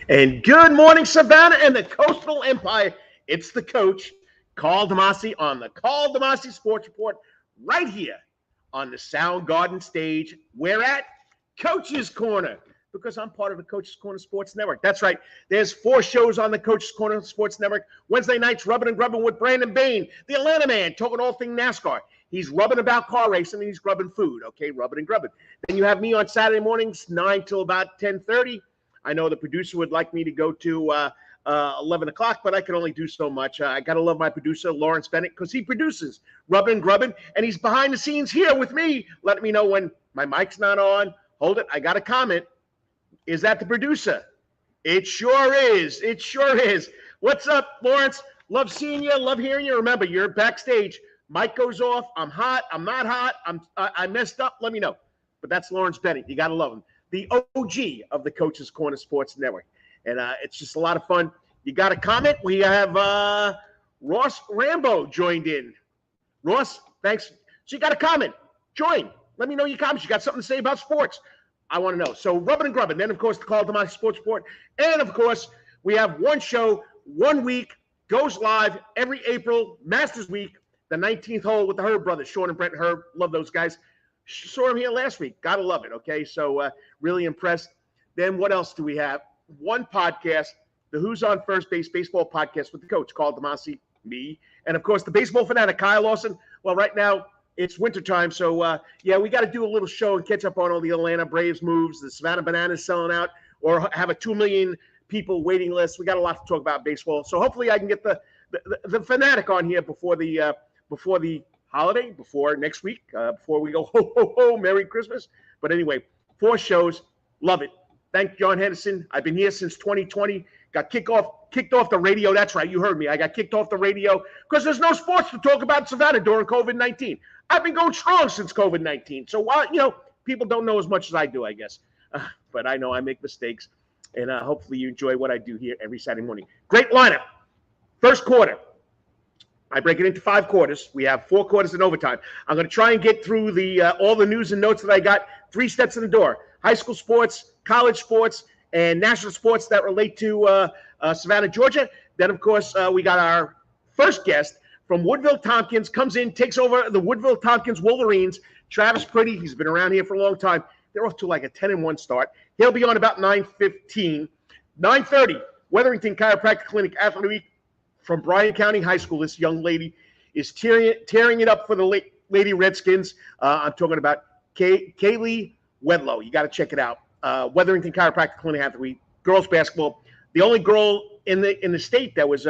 And good morning, Savannah and the Coastal Empire. It's the coach, Karl DeMasi, on the Karl DeMasi Sports Report, right here on the Soundgarden stage. We're at Coach's Corner, because I'm part of the Coach's Corner Sports Network. That's right. There's 4 shows on the Coach's Corner Sports Network. Wednesday nights, Rubbing and Grubbing with Brandon Bain, the Atlanta man, talking all things NASCAR. He's rubbing about car racing, and he's grubbing food, okay? Rubbing and Grubbing. Then you have me on Saturday mornings, 9 till about 10:30. I know the producer would like me to go to 11 o'clock, but I can only do so much. I got to love my producer, Lawrence Bennett, because he produces Rubbin' and Grubbin', and he's behind the scenes here with me, letting me know when my mic's not on. Hold it. I got a comment. Is that the producer? It sure is. It sure is. What's up, Lawrence? Love seeing you. Love hearing you. Remember, you're backstage. Mic goes off. I'm hot. I'm not hot. I messed up. Let me know. But that's Lawrence Bennett. You got to love him. The OG of the Coach's Corner Sports Network. And it's just a lot of fun. You got a comment? We have Ross Rambo joined in. Ross, thanks. So you got a comment. Join. Let me know your comments. You got something to say about sports. I want to know. So Rubbin' and Grubbin'. Then, of course, the Karl DeMasi Sports Report. And, of course, we have one show, 1 week, goes live every April, Masters Week, the 19th hole with the Herb brothers, Sean and Brent Herb. Love those guys. Saw him here last week. Gotta love it, okay? So really impressed. Then what else do we have? One podcast, the Who's on First Base baseball podcast with the coach, Karl DeMasi, me, and, of course, the baseball fanatic, Kyle Lawson. Well, right now it's wintertime, so, yeah, we got to do a little show and catch up on all the Atlanta Braves moves, the Savannah Bananas selling out, or have a 2 million people waiting list. We got a lot to talk about baseball. So hopefully I can get the fanatic on here before the holiday, before next week, before we go ho ho ho, Merry Christmas. But anyway, 4 shows, love it. Thank John Henderson. I've been here since 2020. Got kicked off the radio. That's right, you heard me. I got kicked off the radio because there's no sports to talk about in Savannah during COVID-19. I've been going strong since COVID-19. So while people don't know as much as I do, I guess, but I know I make mistakes, and hopefully you enjoy what I do here every Saturday morning. Great lineup. First quarter. I break it into 5 quarters. We have 4 quarters in overtime. I'm going to try and get through all the news and notes that I got. 3 steps in the door: high school sports, college sports, and national sports that relate to Savannah, Georgia. Then, of course, we got our first guest from Woodville Tompkins, comes in, takes over the Woodville Tompkins Wolverines. Travis Priddy, he's been around here for a long time. They're off to like a 10-1 start. He'll be on about 9:15. 9:30, Weatherington Chiropractic Clinic Athlete of the Week from Bryan County High School. This young lady is tearing it up for the Lady Redskins. I'm talking about Kayley Wedlow. You got to check it out. Weatherington Chiropractic Clinic Athlete of the Week. Girls basketball. The only girl in the state that was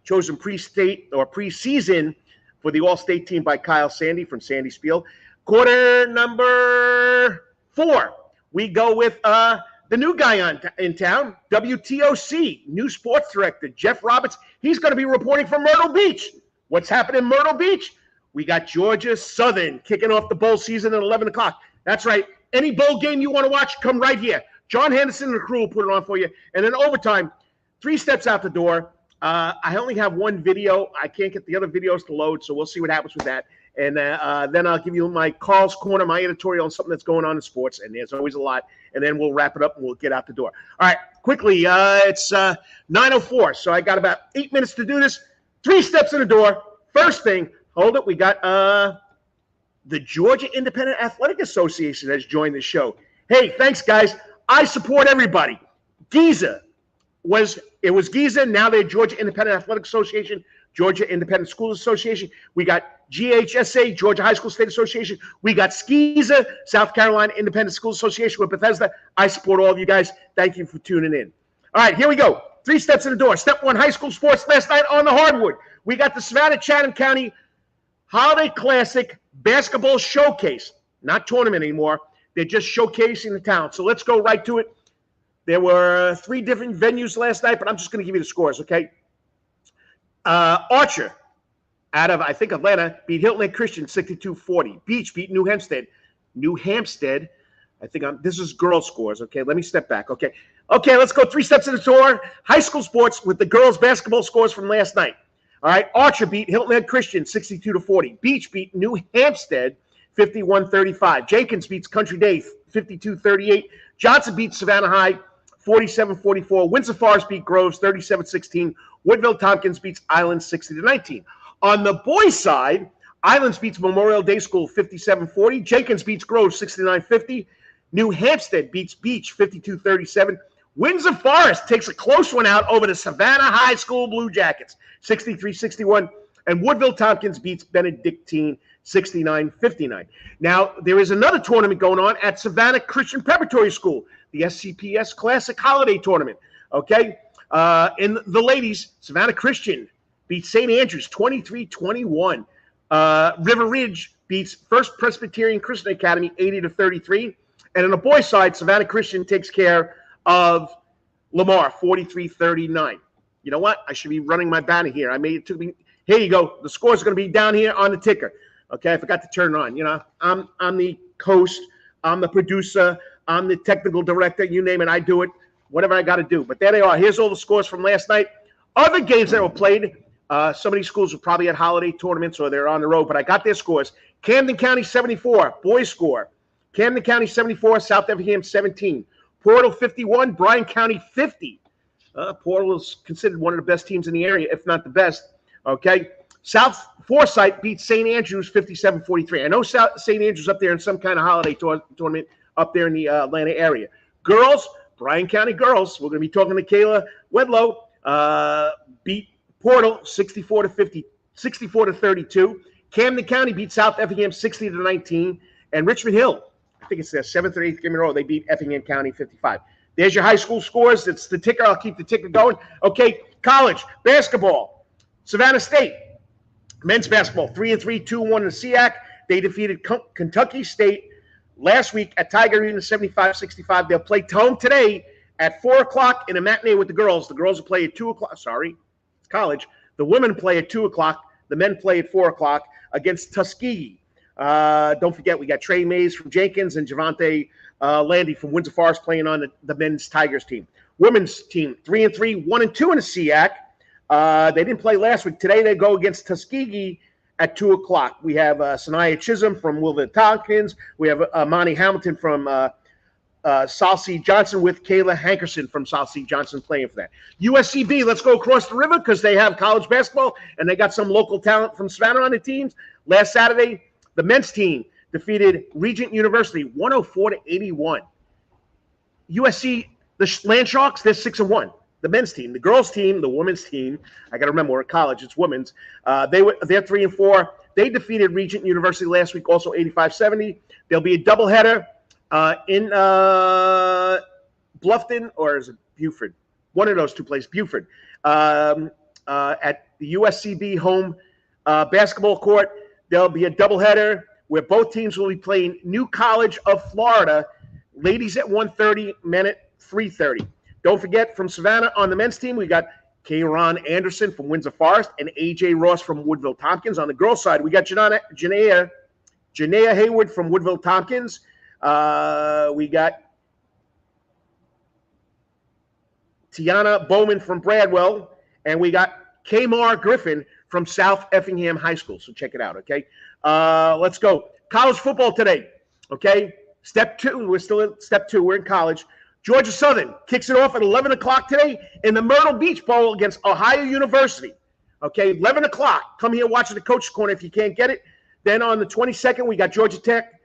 chosen pre-state or preseason for the All-State team by Kyle Sandy from Sandy Spiel. Quarter number 4. We go with the new guy in town, WTOC, new sports director, Jeff Roberts. He's going to be reporting from Myrtle Beach. What's happening in Myrtle Beach? We got Georgia Southern kicking off the bowl season at 11 o'clock. That's right. Any bowl game you want to watch, come right here. John Henderson and the crew will put it on for you. And then overtime, 3 steps out the door. I only have 1 video. I can't get the other videos to load, so we'll see what happens with that. And then I'll give you my Karl's Corner, my editorial on something that's going on in sports, and there's always a lot. And then we'll wrap it up and we'll get out the door. All right, quickly, it's 9:04, so I got about 8 minutes to do this. 3 steps in the door. First thing, hold it, we got the Georgia Independent Athletic Association has joined the show. Hey, thanks, guys. I support everybody. Giza was Giza. Now they're Georgia Independent Athletic Association, Georgia Independent Schools Association. We got GHSA, Georgia High School State Association. We got SCISA, South Carolina Independent School Association with Bethesda. I support all of you guys. Thank you for tuning in. All right, here we go. 3 steps in the door. Step 1, high school sports last night on the hardwood. We got the Savannah-Chatham County Holiday Classic Basketball Showcase. Not tournament anymore. They're just showcasing the talent. So let's go right to it. There were 3 different venues last night, but I'm just going to give you the scores, okay? Archer, out of, I think, Atlanta, beat Hilton Head Christian 62-40. Beach beat New Hampstead. I think this is girls' scores, okay? Let me step back, okay? Okay, let's go 3 steps in the door. High school sports with the girls' basketball scores from last night. All right, Archer beat Hilton Head Christian 62-40. Beach beat New Hampstead 51-35. Jenkins beats Country Day 52-38. Johnson beats Savannah High 47-44. Windsor Forest beat Groves 37-16. Woodville Tompkins beats Islands 60-19. On the boys' side, Islands beats Memorial Day School 57-40. Jenkins beats Groves 69-50. New Hampstead beats Beach 52-37. Windsor Forest takes a close one out over the Savannah High School Blue Jackets 63-61. And Woodville Tompkins beats Benedictine 69-59. Now, there is another tournament going on at Savannah Christian Preparatory School, the SCPS Classic Holiday Tournament. Okay? In the ladies, Savannah Christian beats St. Andrews 23-21. River Ridge beats First Presbyterian Christian Academy 80-33. And on the boys' side, Savannah Christian takes care of Lamar 43-39. You know what? I should be running my banner here. Here you go. The score is going to be down here on the ticker. Okay, I forgot to turn it on. You know, I'm the host. I'm the producer. I'm the technical director. You name it, I do it. Whatever I got to do. But there they are. Here's all the scores from last night. Other games that were played. Some of these schools are probably at holiday tournaments or they're on the road, but I got their scores. Camden County 74, boys score. Camden County 74, South Effingham 17. Portal 51, Bryan County 50. Portal is considered one of the best teams in the area, if not the best. Okay. South Forsyth beats St. Andrews 57-43. I know St. Andrews up there in some kind of holiday tournament up there in the Atlanta area. Girls, Bryan County girls, we're going to be talking to Kayley Wedlow, beat Portal 64-32. Camden County beat South Effingham 60-19. And Richmond Hill, I think it's their 7th or 8th game in a row, they beat Effingham County 55. There's your high school scores. It's the ticker. I'll keep the ticker going. Okay, college basketball. Savannah State, men's basketball, 3-3, 2-1 in the SEAC. They defeated Kentucky State last week at Tiger Arena 75-65. They'll play home today at 4 o'clock in a matinee with the girls. The girls will play at 2 o'clock. Sorry, it's college. The women play at 2 o'clock. The men play at 4 o'clock against Tuskegee. Don't forget, we got Trey Mays from Jenkins and Javante Landy from Windsor Forest playing on the men's Tigers team. Women's team, 3-3, 1-2 in the SEAC. They didn't play last week. Today they go against Tuskegee at 2 o'clock. We have Sanaya Chisholm from Woodville Tompkins. We have Monty Hamilton from South C. Johnson with Kayla Hankerson from South C. Johnson playing for that. USCB, let's go across the river because they have college basketball and they got some local talent from Savannah on the teams. Last Saturday, the men's team defeated Regent University 104-81. USC, the Land Sharks, they're 6-1. The men's team, the girls' team, the women's team. I got to remember we're at college; it's women's. They're 3-4. They defeated Regent University last week, also 85-70. There'll be a doubleheader in Bluffton, or is it Buford? One of those two places, Buford, at the USCB home basketball court. There'll be a doubleheader where both teams will be playing New College of Florida, ladies at 1:30, men at 3:30. Don't forget, from Savannah on the men's team, we got Kayron Anderson from Windsor Forest and A.J. Ross from Woodville Tompkins. On the girls' side, we got Janaea Hayward from Woodville Tompkins. We got Tiana Bowman from Bradwell. And we got Kamar Griffin from South Effingham High School. So check it out, okay? Let's go. College football today, okay? Step 2. We're still at Step 2. We're in college. Georgia Southern kicks it off at 11 o'clock today in the Myrtle Beach Bowl against Ohio University. Okay, 11 o'clock. Come here watching the Coach's Corner if you can't get it. Then on the 22nd, we got Georgia Tech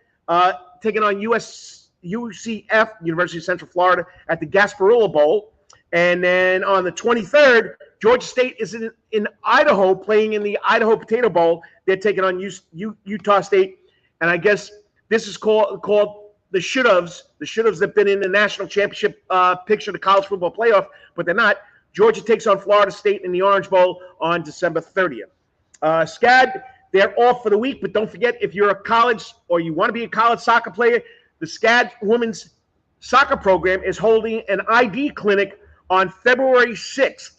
taking on UCF, University of Central Florida, at the Gasparilla Bowl. And then on the 23rd, Georgia State is in Idaho playing in the Idaho Potato Bowl. They're taking on Utah State. And I guess this is called the should-haves that have been in the national championship picture, the college football playoff, but they're not. Georgia takes on Florida State in the Orange Bowl on December 30th. SCAD, they're off for the week, but don't forget, if you're a college or you want to be a college soccer player, the SCAD women's soccer program is holding an ID clinic on February 6th.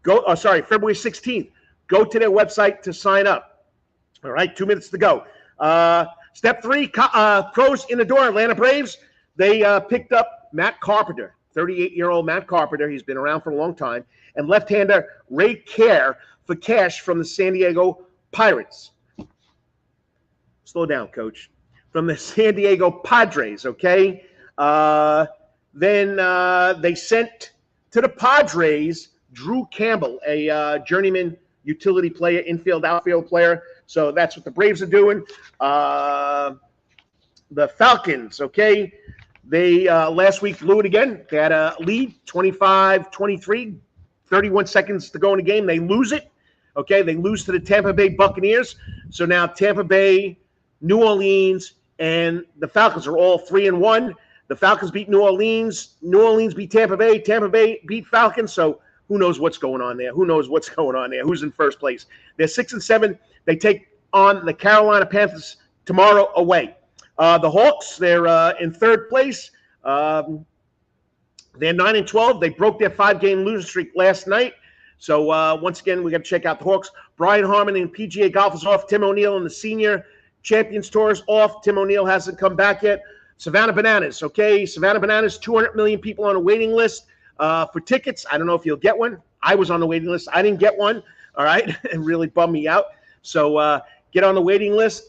February 16th. Go to their website to sign up. All right, 2 minutes to go. Step 3, pros in the door, Atlanta Braves. They picked up Matt Carpenter, 38-year-old Matt Carpenter. He's been around for a long time. And left-hander Ray Kerr for cash from the San Diego Pirates. Slow down, Coach. From the San Diego Padres, okay? The Then they sent to the Padres Drew Campbell, a journeyman utility player, infield, outfield player. So that's what the Braves are doing. The Falcons, okay, they last week blew it again. They had a lead, 25-23, 31 seconds to go in the game. They lose it. Okay, they lose to the Tampa Bay Buccaneers. So now Tampa Bay, New Orleans, and the Falcons are all 3-1. The Falcons beat New Orleans. New Orleans beat Tampa Bay. Tampa Bay beat Falcons. So who knows what's going on there? Who's in first place? They're 6-7. They take on the Carolina Panthers tomorrow away. The Hawks, they're in third place. They're 9-12. They broke their 5-game losing streak last night. So once again, we got to check out the Hawks. Brian Harmon and PGA Golf is off. Tim O'Neill and the Senior Champions Tour is off. Tim O'Neill hasn't come back yet. Savannah Bananas, okay? Savannah Bananas, 200 million people on a waiting list for tickets. I don't know if you'll get one. I was on the waiting list. I didn't get one, all right? It really bummed me out. So get on the waiting list.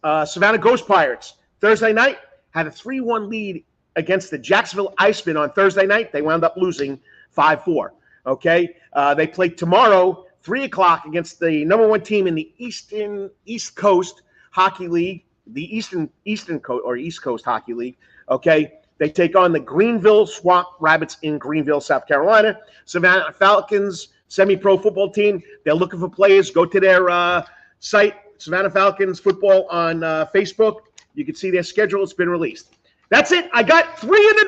Savannah Ghost Pirates, Thursday night, had a 3-1 lead against the Jacksonville Icemen on Thursday night. They wound up losing 5-4, okay? They play tomorrow, 3 o'clock, against the number 1 team in the East Coast Hockey League, the East Coast Hockey League, okay? They take on the Greenville Swamp Rabbits in Greenville, South Carolina. Savannah Falcons semi-pro football team. They're looking for players. Go to their site, Savannah Falcons Football on Facebook. You can see their schedule. It's been released. That's it. I got 3 in the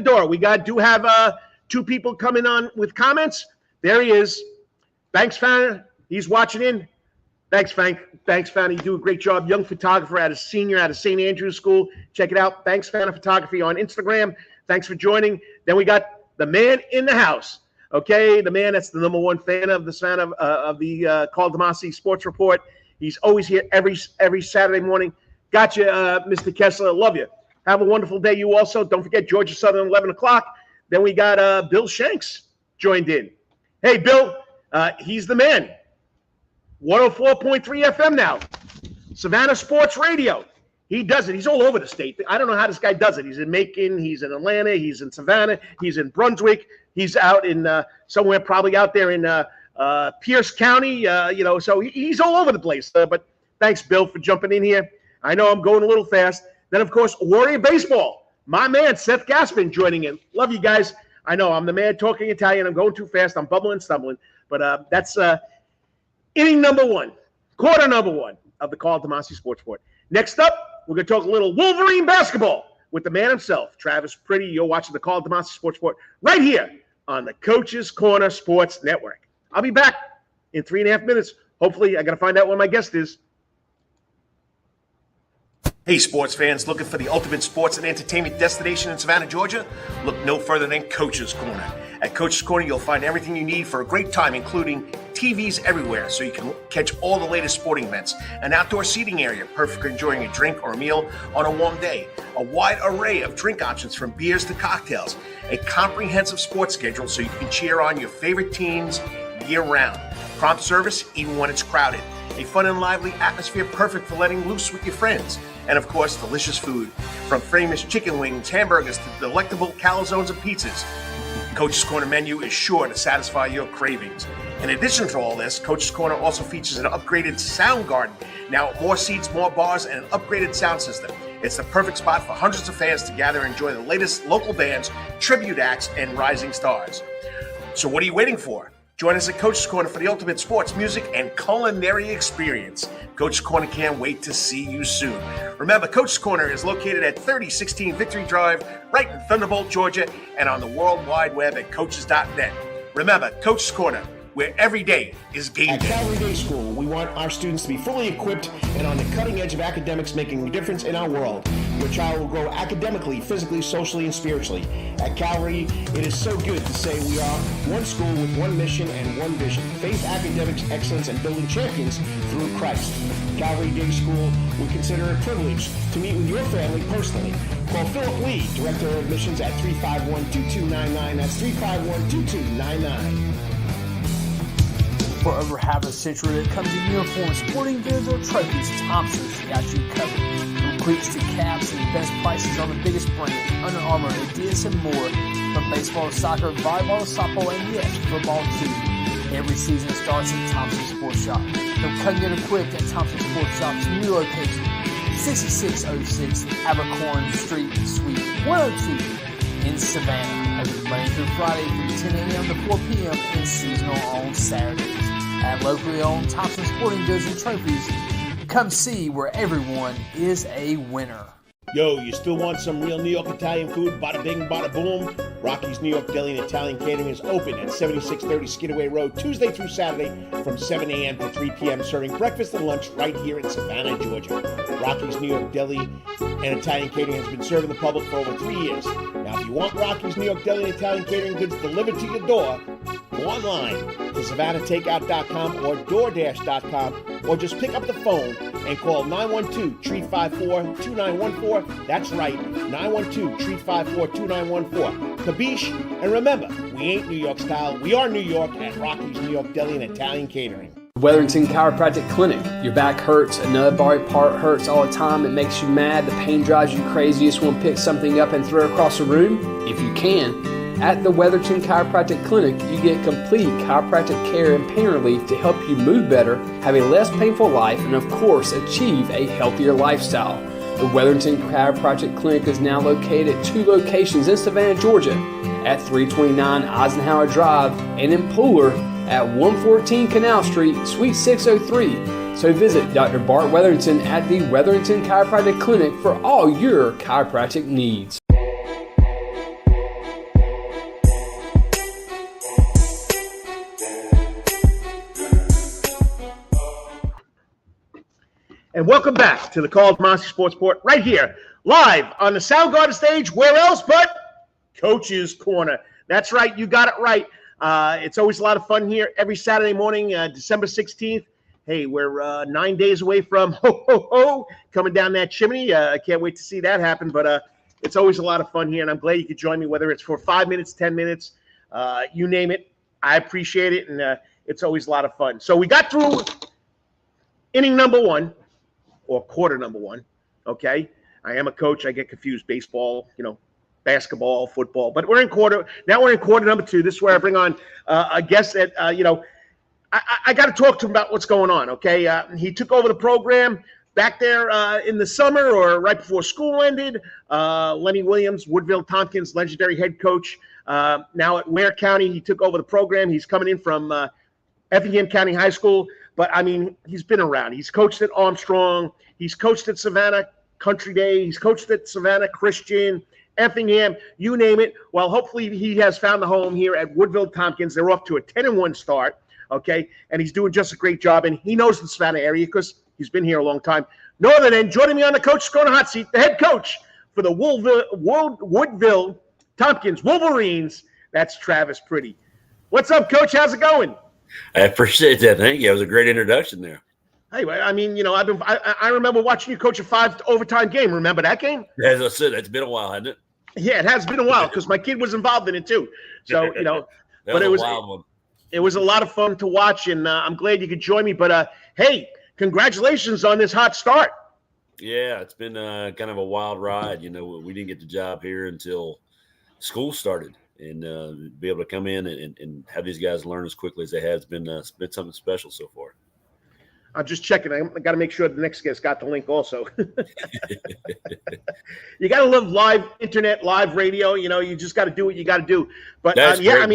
door. We do have 2 people coming on with comments. There he is. Thanks, Fanner. He's watching in. Thanks, Fanner. You do a great job. Young photographer at a senior at a St. Andrew's School. Check it out. Thanks, Fanner Photography on Instagram. Thanks for joining. Then we got the man in the house. Okay, the man that's the number 1 fan of the Karl DeMasi Sports Report. He's always here every Saturday morning. Got you, Mr. Kessler. Love you. Have a wonderful day. You also. Don't forget Georgia Southern, 11 o'clock. Then we got Bill Shanks joined in. Hey, Bill, he's the man. 104.3 FM now. Savannah Sports Radio. He does it. He's all over the state. I don't know how this guy does it. He's in Macon. He's in Atlanta. He's in Savannah. He's in Brunswick. He's out in somewhere probably out there in Pierce County. So he's all over the place. But thanks, Bill, for jumping in here. I know I'm going a little fast. Then, of course, Warrior Baseball. My man, Seth Gaspin, joining in. Love you guys. I know I'm the man talking Italian. I'm going too fast. I'm bubbling and stumbling. But that's inning number 1, quarter number 1 of the Karl DeMasi Sports Report. Next up, we're going to talk a little Wolverine basketball with the man himself, Travis Priddy. You're watching the Karl DeMasi Sports Report right here on the Coach's Corner Sports Network. I'll be back in 3.5 minutes. Hopefully, I got to find out where my guest is. Hey, sports fans, looking for the ultimate sports and entertainment destination in Savannah, Georgia? Look no further than Coach's Corner. At Coach's Corner, you'll find everything you need for a great time, including TVs everywhere so you can catch all the latest sporting events, an outdoor seating area, perfect for enjoying a drink or a meal on a warm day, a wide array of drink options from beers to cocktails, a comprehensive sports schedule so you can cheer on your favorite teams year-round, prompt service even when it's crowded, a fun and lively atmosphere perfect for letting loose with your friends, and of course, delicious food, from famous chicken wings, hamburgers, to delectable calzones and pizzas. Coach's Corner menu is sure to satisfy your cravings. In addition to all this, Coach's Corner also features an upgraded sound garden. Now, more seats, more bars, and an upgraded sound system. It's the perfect spot for hundreds of fans to gather and enjoy the latest local bands, tribute acts, and rising stars. So what are you waiting for? Join us at Coach's Corner for the ultimate sports, music, and culinary experience. Coach's Corner can't wait to see you soon. Remember, Coach's Corner is located at 3016 Victory Drive, right in Thunderbolt, Georgia, and on the World Wide Web at coaches.net. Remember, Coach's Corner, where every day is game day. At Calvary Day School, we want our students to be fully equipped and on the cutting edge of academics, making a difference in our world. Your child will grow academically, physically, socially, and spiritually. At Calvary, it is so good to say we are one school with one mission and one vision. Faith, academics, excellence, and building champions through Christ. Calvary Day School, we consider it a privilege to meet with your family personally. Call Philip Lee, Director of Admissions, at 351-2299. That's 351-2299. For over half a century, it comes in uniforms, sporting goods, or trophies, Thompson's got you covered. From cleats to caps and best prices on the biggest brands, Under Armour, Adidas, and more. From baseball to soccer, volleyball to softball, and yes, football too. Every season starts at Thompson Sports Shop. From cutting and equipped at Thompson Sports Shop's new location, 6606 Abercorn Street, Suite 102 in Savannah. Open Monday through Friday from 10 a.m. to 4 p.m. and seasonal on Saturdays. At locally owned Thompson Sporting Goods and Trophies, come see where everyone is a winner. Yo, you still want some real New York Italian food? Bada bing, bada boom. Rocky's New York Deli and Italian Catering is open at 7630 Skidaway Road, Tuesday through Saturday from 7 a.m. to 3 p.m., serving breakfast and lunch right here in Savannah, Georgia. Rocky's New York Deli and Italian Catering has been serving the public for over 3 years. Now, if you want Rocky's New York Deli and Italian Catering goods delivered to your door, go online to SavannahTakeout.com or DoorDash.com, or just pick up the phone and call 912-354-2914. That's right, 912-354-2914. Kabish, and remember, we ain't New York style. We are New York at Rocky's New York Deli and Italian Catering. Weatherington Chiropractic Clinic. Your back hurts, another body part hurts all the time. It makes you mad. The pain drives you crazy. You just want to pick something up and throw it across the room, if you can. At the Weatherton Chiropractic Clinic, you get complete chiropractic care and pain relief to help you move better, have a less painful life, and of course, achieve a healthier lifestyle. The Weatherton Chiropractic Clinic is now located at 2 locations in Savannah, Georgia, at 329 Eisenhower Drive and in Pooler at 114 Canal Street, Suite 603. So visit Dr. Bart Weatherington at the Weatherington Chiropractic Clinic for all your chiropractic needs. And welcome back to the Karl DeMasi Sports Report right here, live on the Soundgarden stage. Where else but Coach's Corner. That's right. You got it right. It's always a lot of fun here every Saturday morning, December 16th. Hey, we're 9 days away from ho, coming down that chimney. I can't wait to see that happen, but it's always a lot of fun here, and I'm glad you could join me, whether it's for 5 minutes, 10 minutes, you name it. I appreciate it, and it's always a lot of fun. So we got through inning number 1. Or quarter number 1, okay? I am a coach. I get confused. Baseball, basketball, football. But we're in quarter. Now we're in quarter number 2. This is where I bring on a guest that, I got to talk to him about what's going on, okay? He took over the program back there in the summer or right before school ended. Lenny Williams, Woodville Tompkins, legendary head coach. Now at Ware County, he took over the program. He's coming in from Effingham County High School. But, I mean, he's been around. He's coached at Armstrong. He's coached at Savannah Country Day. He's coached at Savannah Christian, Effingham, you name it. Well, hopefully he has found a home here at Woodville Tompkins. They're off to a 10-1 start, okay? And he's doing just a great job. And he knows the Savannah area because he's been here a long time. No other than joining me on the Coach's Corner hot seat, the head coach for the Woodville Tompkins Wolverines. That's Travis Priddy. What's up, Coach? How's it going? I appreciate that. Thank you. It was a great introduction there. Hey, I mean, I remember watching you coach a 5 overtime game. Remember that game? As I said, it's been a while, hasn't it? Yeah, it has been a while because my kid was involved in it too. So, but it was a wild one. It was a lot of fun to watch, and I'm glad you could join me. But hey, congratulations on this hot start. Yeah, it's been kind of a wild ride. We didn't get the job here until school started. And be able to come in and have these guys learn as quickly as they have, it's been something special so far. I'm just checking. I got to make sure the next guest got the link also. You got to love live internet, live radio. You just got to do what you got to do. But that's yeah, great, I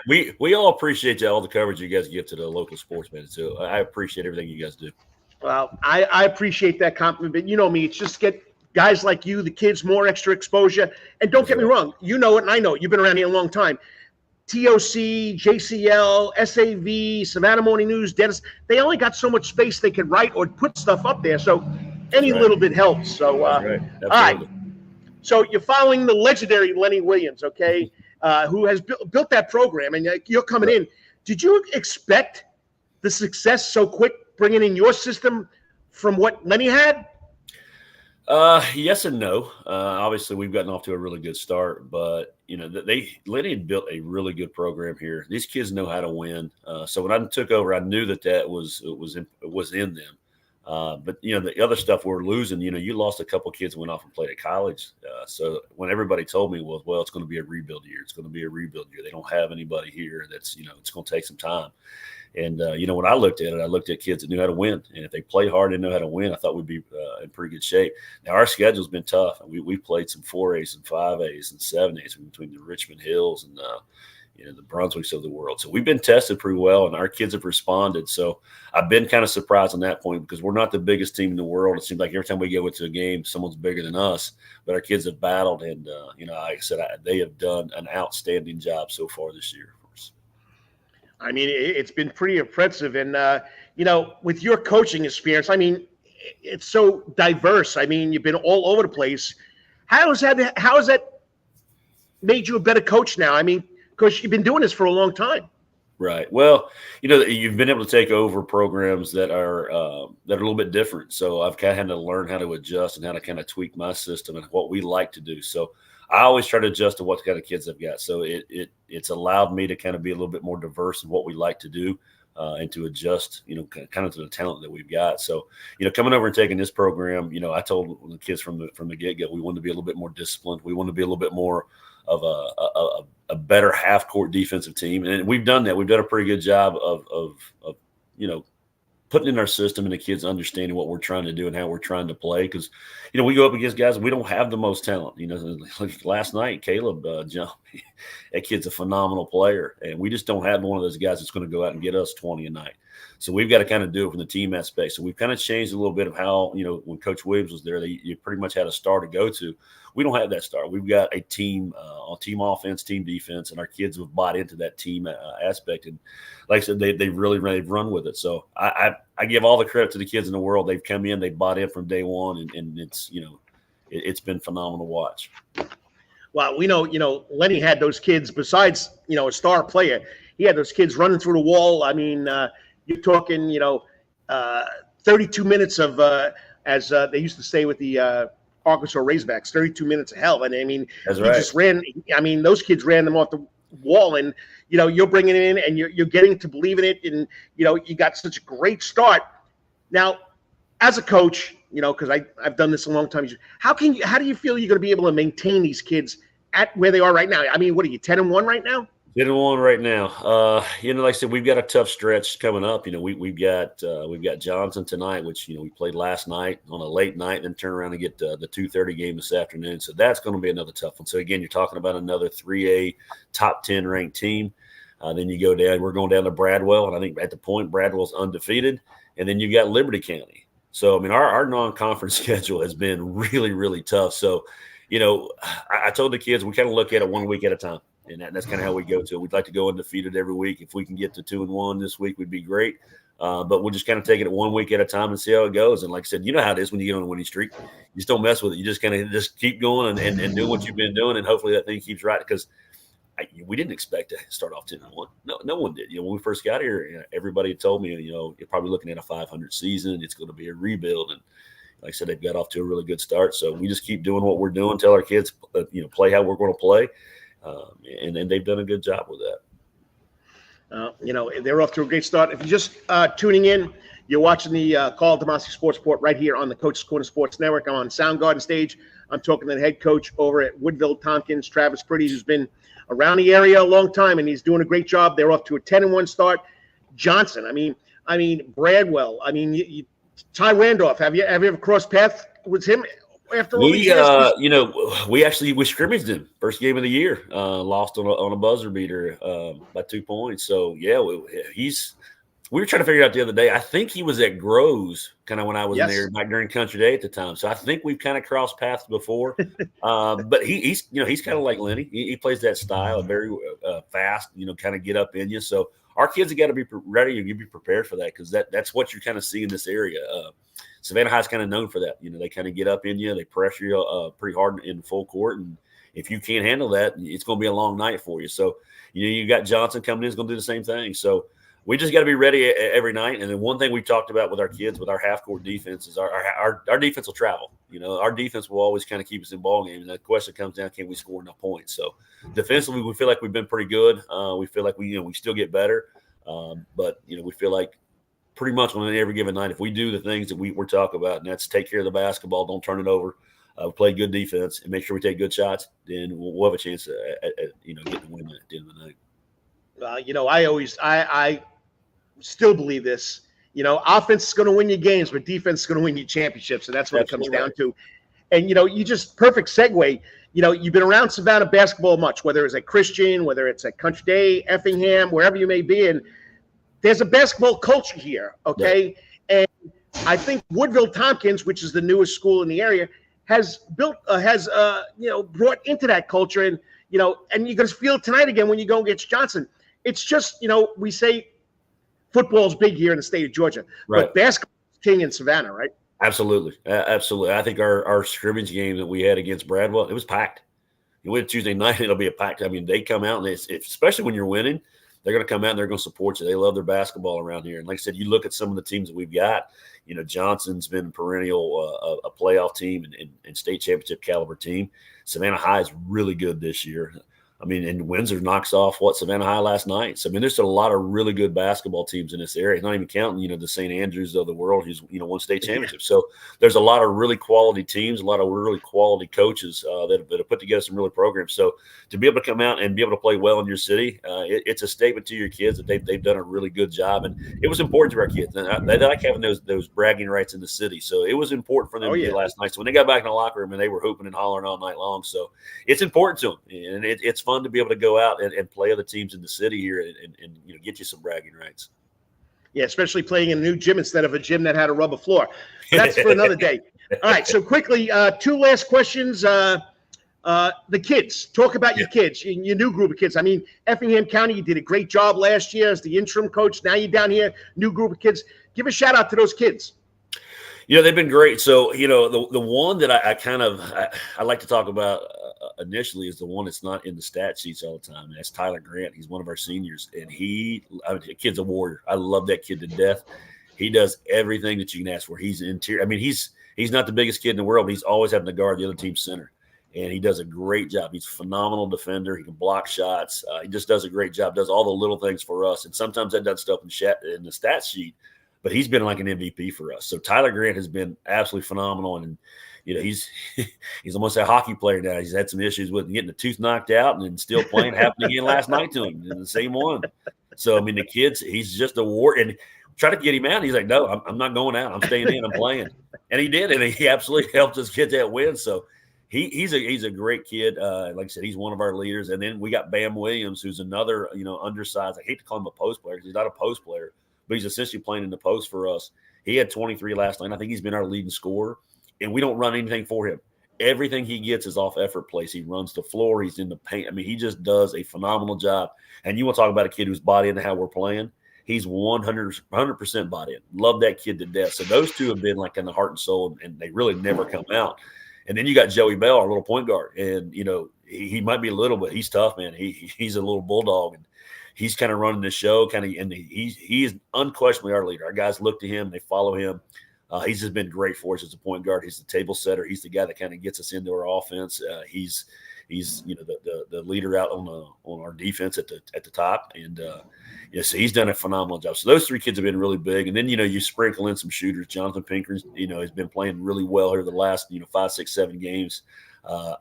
mean, we all appreciate all the coverage you guys give to the local sportsmen. So I appreciate everything you guys do. Well, I appreciate that compliment. But you know me, it's just get guys like you, the kids, more extra exposure. And don't get me wrong, you know it and I know it. You've been around here a long time. TOC, JCL, SAV, Savannah Morning News, Dennis, they only got so much space they could write or put stuff up there. So any little bit helps. So, all right. So you're following the legendary Lenny Williams, okay, who has built that program, and you're coming in. Did you expect the success so quick bringing in your system from what Lenny had? Yes and no. Obviously, we've gotten off to a really good start, but Lenny had built a really good program here. These kids know how to win. So when I took over, I knew that was in them. But, the other stuff we're losing, you lost a couple of kids who went off and played at college. So when everybody told me was, well, it's going to be a rebuild year. It's going to be a rebuild year. They don't have anybody here that's, it's going to take some time. And, when I looked at it, I looked at kids that knew how to win. And if they play hard and know how to win, I thought we'd be in pretty good shape. Now, our schedule's been tough. We've played some 4As and 5As and 7As between the Richmond Hills and, the Brunswicks of the world. So we've been tested pretty well, and our kids have responded. So I've been kind of surprised on that point because we're not the biggest team in the world. It seems like every time we go into a game, someone's bigger than us. But our kids have battled, and, like I said, they have done an outstanding job so far this year. I mean, it's been pretty impressive. And, with your coaching experience, I mean, it's so diverse. I mean, you've been all over the place. How has that made you a better coach now? I mean, because you've been doing this for a long time. Right. Well, you've been able to take over programs that are a little bit different. So I've kind of had to learn how to adjust and how to kind of tweak my system and what we like to do. So I always try to adjust to what kind of kids I've got. So it's allowed me to kind of be a little bit more diverse in what we like to do and to adjust, kind of to the talent that we've got. So, coming over and taking this program, I told the kids from the get-go, we wanted to be a little bit more disciplined. We want to be a little bit more of a better half-court defensive team. And we've done that. We've done a pretty good job of putting in our system and the kids understanding what we're trying to do and how we're trying to play. Because, we go up against guys, we don't have the most talent. Like last night, Caleb, that kid's a phenomenal player. And we just don't have one of those guys that's going to go out and get us 20 a night. So we've got to kind of do it from the team aspect. So we've kind of changed a little bit of how, when Coach Williams was there, you pretty much had a star to go to. We don't have that star. We've got a team offense, team defense, and our kids have bought into that team aspect. And like I said, they've run with it. So I give all the credit to the kids in the world. They've come in, they've bought in from day one, and it's it's been phenomenal to watch. Well, we know, Lenny had those kids. Besides, a star player, he had those kids running through the wall. I mean, you're talking, 32 minutes of, as they used to say with the Arkansas Razorbacks, 32 minutes of hell. And I mean, that's right. Just ran. I mean, those kids ran them off the wall, and you're bringing it in, and you're getting to believe in it, and you got such a great start. Now, as a coach, because I've done this a long time. How do you feel you're going to be able to maintain these kids at where they are right now? I mean, what are you, 10-1 right now? 10-1 right now. Like I said, we've got a tough stretch coming up. We've got Johnson tonight, which we played last night on a late night, then turn around and get the 2:30 game this afternoon. So that's going to be another tough one. So again, you're talking about another 3A top 10 ranked team. Then you go down. We're going down to Bradwell, and I think at the point Bradwell's undefeated, and then you've got Liberty County. So I mean, our non-conference schedule has been really, really tough. So I told the kids we kind of look at it 1 week at a time. And that's kind of how we go to it. We'd like to go undefeated every week. If we can get to 2-1 this week, would be great. But we'll just kind of take it 1 week at a time and see how it goes. And like I said, you know how it is when you get on a winning streak. You just don't mess with it. You just kind of just keep going and do what you've been doing, and hopefully that thing keeps right. Because we didn't expect to start off 10-1. No one did. When we first got here, everybody told me, you're probably looking at a 500 season. It's going to be a rebuild. And like I said, they've got off to a really good start. So we just keep doing what we're doing, tell our kids, play how we're going to play. And they've done a good job with that. They're off to a great start. If you're just tuning in, you're watching the Karl DeMasi Sports Report right here on the Coach's Corner Sports Network. I'm on Soundgarden stage. I'm talking to the head coach over at Woodville Tompkins, Travis Priddy, who's been around the area a long time, and he's doing a great job. They're off to a 10-1 start. Johnson, I mean Bradwell, Ty Randolph. Have you ever crossed paths with him? After we scrimmaged him first game of the year, lost on a buzzer beater by 2 points. So yeah, we were trying to figure it out the other day. I think he was at Groves kind of when I was in there back during Country Day at the time. So I think we've kind of crossed paths before. But he's kind of like Lenny. He plays that style, very fast, kind of get up in you. So our kids have got to be ready and be prepared for that, because that's what you kind of see in this area. Savannah High's kind of known for that. They kind of get up in you. They pressure you pretty hard in full court. And if you can't handle that, it's going to be a long night for you. So, you got Johnson coming in, is going to do the same thing. So we just got to be ready every night. And then one thing we've talked about with our kids, with our half-court defense, is our defense will travel. Our defense will always kind of keep us in ball games. And the question comes down, can we score enough points? So defensively, we feel like we've been pretty good. We feel like we still get better. But, we feel like pretty much on every given night. If we do the things that we're talking about, and that's take care of the basketball, don't turn it over, play good defense, and make sure we take good shots, then we'll have a chance at getting the win at the end of the night. I still believe this. Offense is going to win you games, but defense is going to win you championships, and that's what it comes down to. And, you just perfect segue. You've been around Savannah basketball much, whether it's at Christian, whether it's at Country Day, Effingham, wherever you may be. And there's a basketball culture here, okay? Yeah. And I think Woodville Tompkins, which is the newest school in the area, has brought into that culture. And, and you're going to feel it tonight again when you go against Johnson. It's just, we say football's big here in the state of Georgia, right, but basketball is king in Savannah, right? Absolutely. Absolutely. I think our scrimmage game that we had against Bradwell, it was packed. You win Tuesday night, it'll be a packed. I mean, they come out, and especially when you're winning, they're going to come out and they're going to support you. They love their basketball around here. And like I said, you look at some of the teams that we've got, Johnson's been perennial, a playoff team and state championship caliber team. Savannah High is really good this year. I mean, and Windsor knocks off Savannah High last night. So, I mean, there's a lot of really good basketball teams in this area, not even counting, the St. Andrews of the world who's, won state championships. So there's a lot of really quality teams, a lot of really quality coaches that have put together some really programs. So to be able to come out and be able to play well in your city, it's a statement to your kids that they've done a really good job. And it was important to our kids. And they like having those bragging rights in the city. So it was important for them to do last night. So when they got back in the locker room, and they were hooping and hollering all night long. So it's important to them. And it's fun to be able to go out and play other teams in the city here and get you some bragging rights. Yeah, especially playing in a new gym instead of a gym that had a rubber floor. But that's for another day. All right, so quickly, two last questions. The kids. Talk about your kids, your new group of kids. I mean, Effingham County, you did a great job last year as the interim coach. Now you're down here, new group of kids. Give a shout-out to those kids. They've been great. So, the one that I like to talk about initially is the one that's not in the stat sheets all the time. And that's Tyler Grant. He's one of our seniors, and the kid's a warrior. I love that kid to death. He does everything that you can ask for. He's interior. I mean, he's not the biggest kid in the world, but he's always having to guard the other team's center. And he does a great job. He's a phenomenal defender. He can block shots. He just does a great job, does all the little things for us. And sometimes that does stuff in the stat sheet, but he's been like an MVP for us. So Tyler Grant has been absolutely phenomenal. And, he's almost a hockey player now. He's had some issues with getting a tooth knocked out and then still playing. Happened again last night to him, the same one. So, I mean, the kids, he's just a war. And try to get him out. And he's like, no, I'm not going out. I'm staying in. I'm playing. And he did. And he absolutely helped us get that win. So he's a great kid. Like I said, he's one of our leaders. And then we got Bam Williams, who's another, undersized. I hate to call him a post player because he's not a post player, but he's essentially playing in the post for us. He had 23 last night. I think he's been our leading scorer, and we don't run anything for him. Everything he gets is off effort plays. He runs the floor. He's in the paint. I mean, he just does a phenomenal job. And you want to talk about a kid who's bought into how we're playing. He's 100% bought in. Love that kid to death. So those two have been like in the heart and soul, and they really never come out. And then you got Joey Bell, our little point guard. And, he might be a little, but he's tough, man. He's a little bulldog. And he's kind of running the show, and he is unquestionably our leader. Our guys look to him, they follow him. He's just been great for us as a point guard. He's the table setter. He's the guy that kind of gets us into our offense. He's the leader out on our defense at the top, and so he's done a phenomenal job. So those three kids have been really big, and then you sprinkle in some shooters. Jonathan Pinker's has been playing really well here the last 5, 6, 7 games.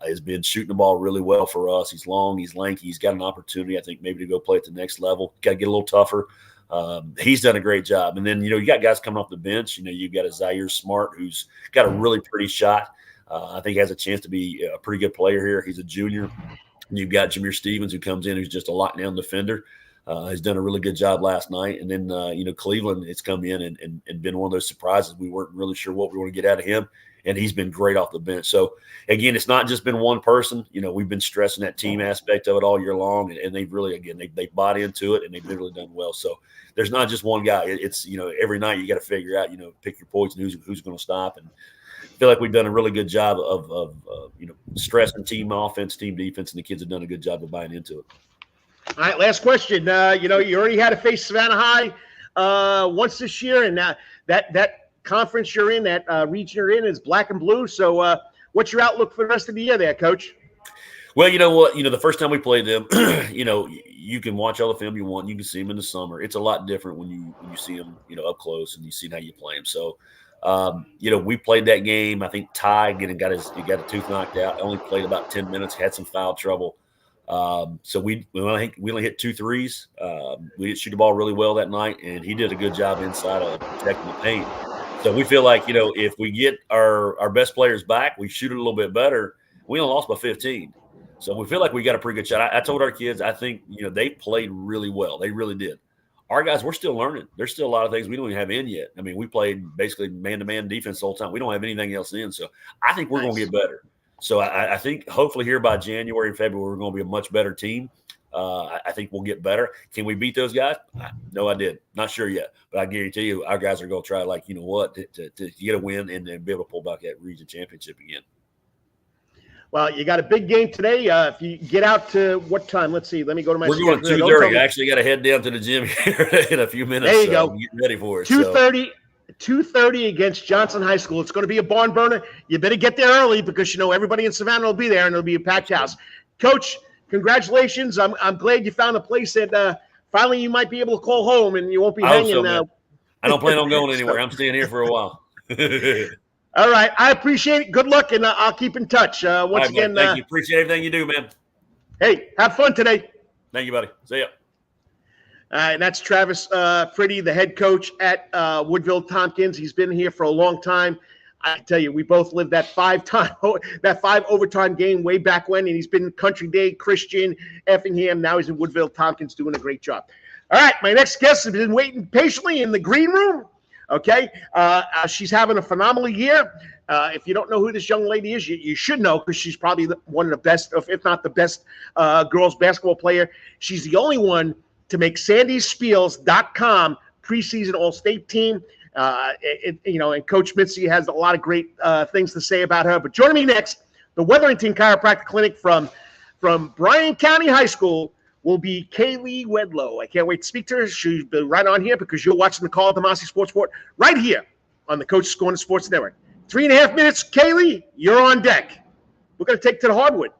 Has been shooting the ball really well for us. He's long, he's lanky, he's got an opportunity, I think, maybe to go play at the next level. Got to get a little tougher. He's done a great job. And then, you got guys coming off the bench. You've got a Zaire Smart who's got a really pretty shot. I think he has a chance to be a pretty good player here. He's a junior. And you've got Jameer Stevens who comes in, who's just a lockdown defender. Has done a really good job last night. And then, Cleveland has come in and been one of those surprises. We weren't really sure what we were going to get out of him. And he's been great off the bench. So, again, it's not just been one person. We've been stressing that team aspect of it all year long. And they've really, again, they bought into it, and they've really done well. So there's not just one guy. It's, every night you got to figure out, pick your poison, who's going to stop. And I feel like we've done a really good job of stressing team offense, team defense, and the kids have done a good job of buying into it. All right, last question. You already had to face Savannah High once this year, and that conference you're in, that region you're in, is black and blue. So what's your outlook for the rest of the year there, Coach? Well, you know what? The first time we played them, you can watch all the film you want. You can see them in the summer. It's a lot different when you see them, up close and you see how you play them. So, we played that game. I think tied, he got a tooth knocked out. Only played about 10 minutes. Had some foul trouble. So we only hit 2 threes. We didn't shoot the ball really well that night, and he did a good job inside of protecting the paint. So we feel like if we get our best players back, we shoot it a little bit better. We only lost by 15. So we feel like we got a pretty good shot. I told our kids, I think, they played really well. They really did. Our guys, we're still learning. There's still a lot of things we don't even have in yet. I mean, we played basically man-to-man defense the whole time. We don't have anything else in. So I think we're going to get better. So I think hopefully here by January and February, we're going to be a much better team. I think we'll get better. Can we beat those guys? No, I did. Not sure yet. But I guarantee you our guys are going to try, to get a win and then be able to pull back that region championship again. Well, you got a big game today. If you get out to what time? Let's see. Let me go to my schedule. We're going 2:30. I actually got to head down to the gym here in a few minutes. There you go. Getting ready for it. 2:30 against Johnson High School. It's going to be a barn burner. You better get there early because, everybody in Savannah will be there, and it'll be a packed house. Coach, congratulations. I'm glad you found a place that finally you might be able to call home and you won't be hanging. I don't plan on going anywhere. I'm staying here for a while. All right. I appreciate it. Good luck, and I'll keep in touch. Once again, thank you. Appreciate everything you do, man. Hey, have fun today. Thank you, buddy. See ya. And that's Travis Priddy, the head coach at Woodville Tompkins. He's been here for a long time. I can tell you, we both lived that 5 overtime game way back when, and he's been Country Day, Christian, Effingham. Now he's in Woodville Tompkins doing a great job. All right, my next guest has been waiting patiently in the green room. Okay, she's having a phenomenal year. If you don't know who this young lady is, you should know because she's probably one of the best, if not the best, girls basketball player. She's the only one to make SandySpiels.com preseason All-State team. And Coach Mitzi has a lot of great things to say about her. But joining me next, the Wetherington Chiropractic Clinic from Bryan County High School will be Kayley Wedlow. I can't wait to speak to her. She'll be right on here because you're watching the Karl DeMasi Sports Report right here on the Coach's Corner Sports Network. 3.5 minutes, Kayley, you're on deck. We're going to take to the hardwood.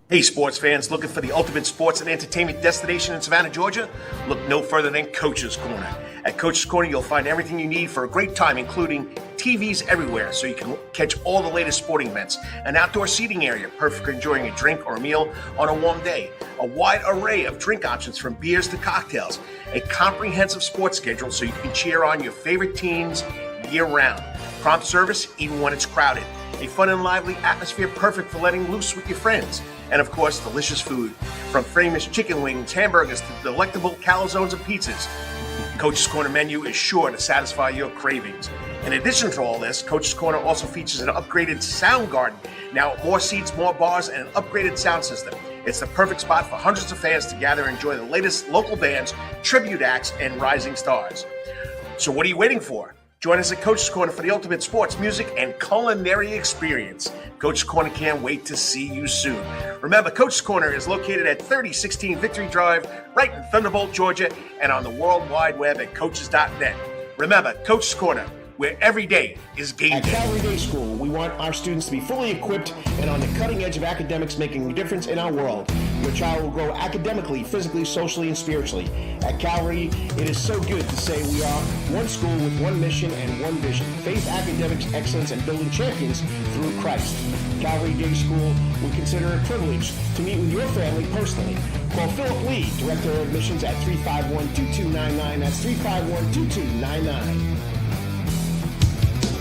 Hey, sports fans, looking for the ultimate sports and entertainment destination in Savannah, Georgia? Look no further than Coach's Corner. At Coach's Corner, you'll find everything you need for a great time, including TVs everywhere so you can catch all the latest sporting events, an outdoor seating area, perfect for enjoying a drink or a meal on a warm day, a wide array of drink options from beers to cocktails, a comprehensive sports schedule so you can cheer on your favorite teams year-round, prompt service even when it's crowded, a fun and lively atmosphere perfect for letting loose with your friends, and of course, delicious food, from famous chicken wings, hamburgers to delectable calzones and pizzas. Coach's Corner menu is sure to satisfy your cravings. In addition to all this, Coach's Corner also features an upgraded sound garden. Now, more seats, more bars, and an upgraded sound system. It's the perfect spot for hundreds of fans to gather and enjoy the latest local bands, tribute acts, and rising stars. So what are you waiting for? Join us at Coach's Corner for the ultimate sports, music, and culinary experience. Coach's Corner can't wait to see you soon. Remember, Coach's Corner is located at 3016 Victory Drive, right in Thunderbolt, Georgia, and on the World Wide Web at coaches.net. Remember, Coach's Corner, where every day is game day. At Calvary Day School, we want our students to be fully equipped and on the cutting edge of academics, making a difference in our world. Your child will grow academically, physically, socially, and spiritually. At Calvary, it is so good to say we are one school with one mission and one vision: faith, academics, excellence, and building champions through Christ. Calvary Day School, we consider it a privilege to meet with your family personally. Call Philip Lee, Director of Admissions, at 351-2299. That's 351-2299.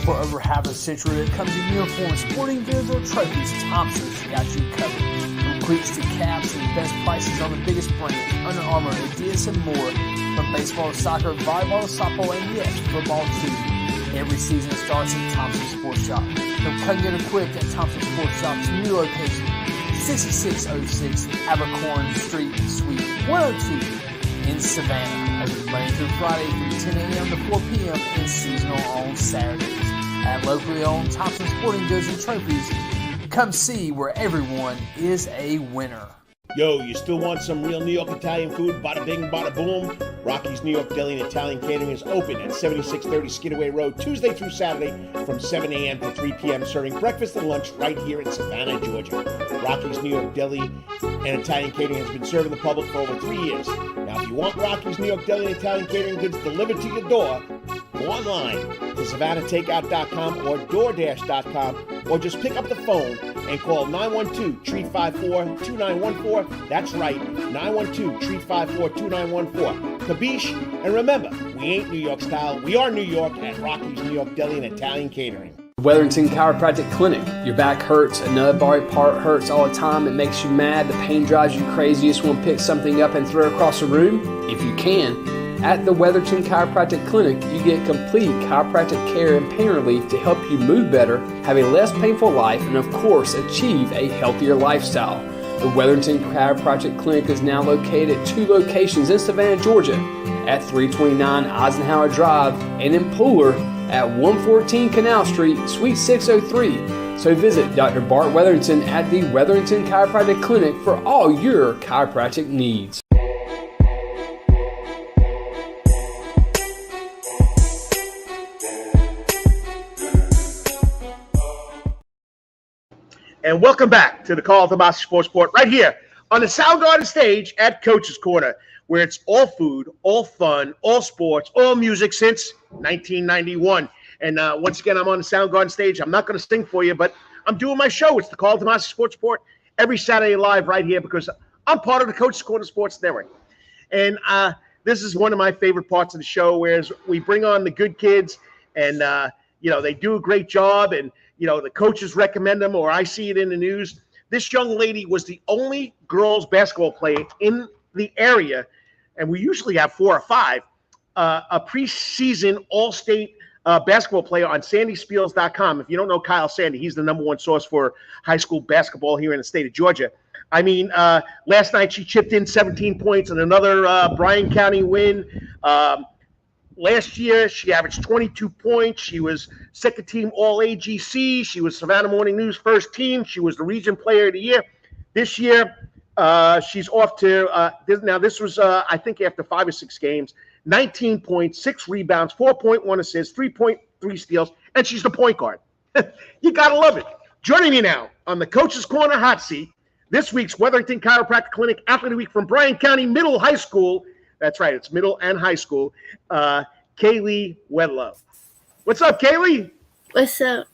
For over half a century, when it comes to uniforms, sporting goods, or trophies, Thompson's got you covered. From cleats to caps and the best prices on the biggest brands, Under Armour, Adidas, and more. From baseball to soccer, volleyball to softball, and yes, football too. Every season starts at Thompson Sports Shop. From cutting and equipped at Thompson Sports Shop's new location, 6606 Abercorn Street, Suite 102 in Savannah. Open Monday through Friday from 10 a.m. to 4 p.m. and seasonal on Saturdays. At locally owned Thompson Sporting Goods and Trophies, come see where everyone is a winner. Yo, you still want some real New York Italian food? Bada bing, bada boom. Rocky's New York Deli and Italian Catering is open at 7630 Skidaway Road, Tuesday through Saturday from 7 a.m. to 3 p.m., serving breakfast and lunch right here in Savannah, Georgia. Rocky's New York Deli and Italian Catering has been serving the public for over 3 years. Now, if you want Rocky's New York Deli and Italian Catering goods delivered to your door, go online to SavannahTakeout.com or DoorDash.com, or just pick up the phone and call 912-354-2914. That's right, 912-354-2914. Kabish, and remember, we ain't New York style. We are New York at Rocky's New York Deli and Italian Catering. Weatherington Chiropractic Clinic. Your back hurts, another body part hurts all the time. It makes you mad. The pain drives you crazy. You just want to pick something up and throw it across the room? If you can. At the Weatherton Chiropractic Clinic, you get complete chiropractic care and pain relief to help you move better, have a less painful life, and of course, achieve a healthier lifestyle. The Weatherton Chiropractic Clinic is now located at 2 locations in Savannah, Georgia, at 329 Eisenhower Drive and in Pooler at 114 Canal Street, Suite 603. So visit Dr. Bart Weatherington at the Weatherington Chiropractic Clinic for all your chiropractic needs. And welcome back to the Karl DeMasi Sports Report right here on the Soundgarden stage at Coach's Corner, where it's all food, all fun, all sports, all music since 1991. And once again, I'm on the Soundgarden stage. I'm not going to sing for you, but I'm doing my show. It's the Karl DeMasi Sports Report every Saturday live right here because I'm part of the Coach's Corner Sports Network. And this is one of my favorite parts of the show, whereas we bring on the good kids and, they do a great job and, the coaches recommend them, or I see it in the news. This young lady was the only girls basketball player in the area, and we usually have 4 or 5, a preseason all-state basketball player on sandyspiels.com. If you don't know Kyle Sandy, he's the number 1 source for high school basketball here in the state of Georgia. I mean, last night she chipped in 17 points in another Bryan County win. Last year, she averaged 22 points. She was second team All-AGC. She was Savannah Morning News first team. She was the region player of the year. This year, she's off to this was, I think, after 5 or 6 games, 19 points, 6 rebounds, 4.1 assists, 3.3 steals, and she's the point guard. You got to love it. Joining me now on the Coach's Corner hot seat, this week's Weatherington Chiropractic Clinic Athlete of the Week from Bryan County Middle High School. That's right, it's middle and high school. Kayley Wedlow. What's up, Kayley? What's up?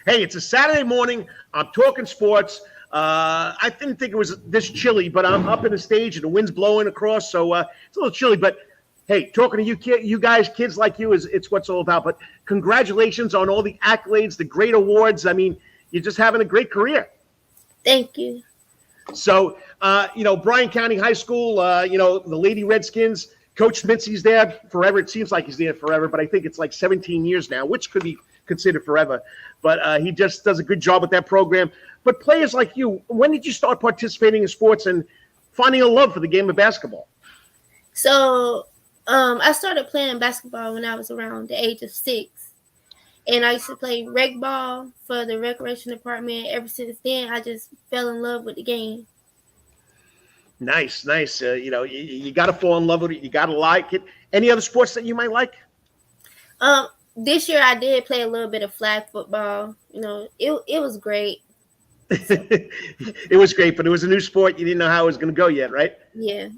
Hey, it's a Saturday morning. I'm talking sports. I didn't think it was this chilly, but I'm up in the stage and the wind's blowing across, so it's a little chilly. But hey, talking to you guys, kids like you, it's what it's all about. But congratulations on all the accolades, the great awards. I mean, you're just having a great career. Thank you. So, Bryan County High School, the Lady Redskins, Coach Mincy's there forever. It seems like he's there forever, but I think it's like 17 years now, which could be considered forever. But he just does a good job with that program. But players like you, when did you start participating in sports and finding a love for the game of basketball? So I started playing basketball when I was around the age of 6. And I used to play rec ball for the recreation department. Ever since then, I just fell in love with the game. Nice. You got to fall in love with it. You got to like it. Any other sports that you might like? This year, I did play a little bit of flag football. It was great. It was great, but it was a new sport. You didn't know how it was going to go yet, right? Yeah.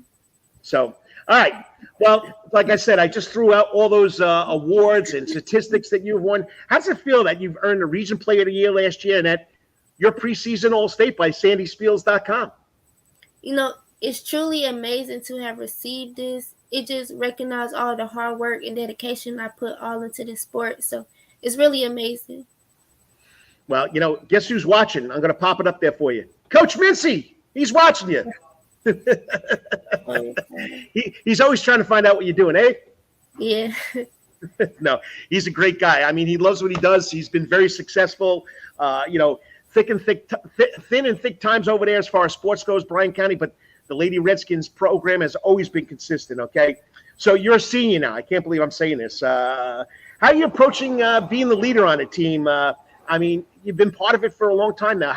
So, all right. Well, like I said, I just threw out all those awards and statistics that you've won. How does it feel that you've earned the Region Player of the Year last year and that you're preseason All-State by sandyspiels.com? It's truly amazing to have received this. It just recognized all the hard work and dedication I put all into this sport. So it's really amazing. Well, guess who's watching? I'm going to pop it up there for you. Coach Mincy, he's watching you. He's always trying to find out what you're doing, eh? Yeah. No, he's a great guy. I mean, he loves what he does. He's been very successful. Thin and thick times over there as far as sports goes, Bryan County, but the Lady Redskins program has always been consistent, okay? So you're a senior now. I can't believe I'm saying this. How are you approaching being the leader on a team? You've been part of it for a long time now.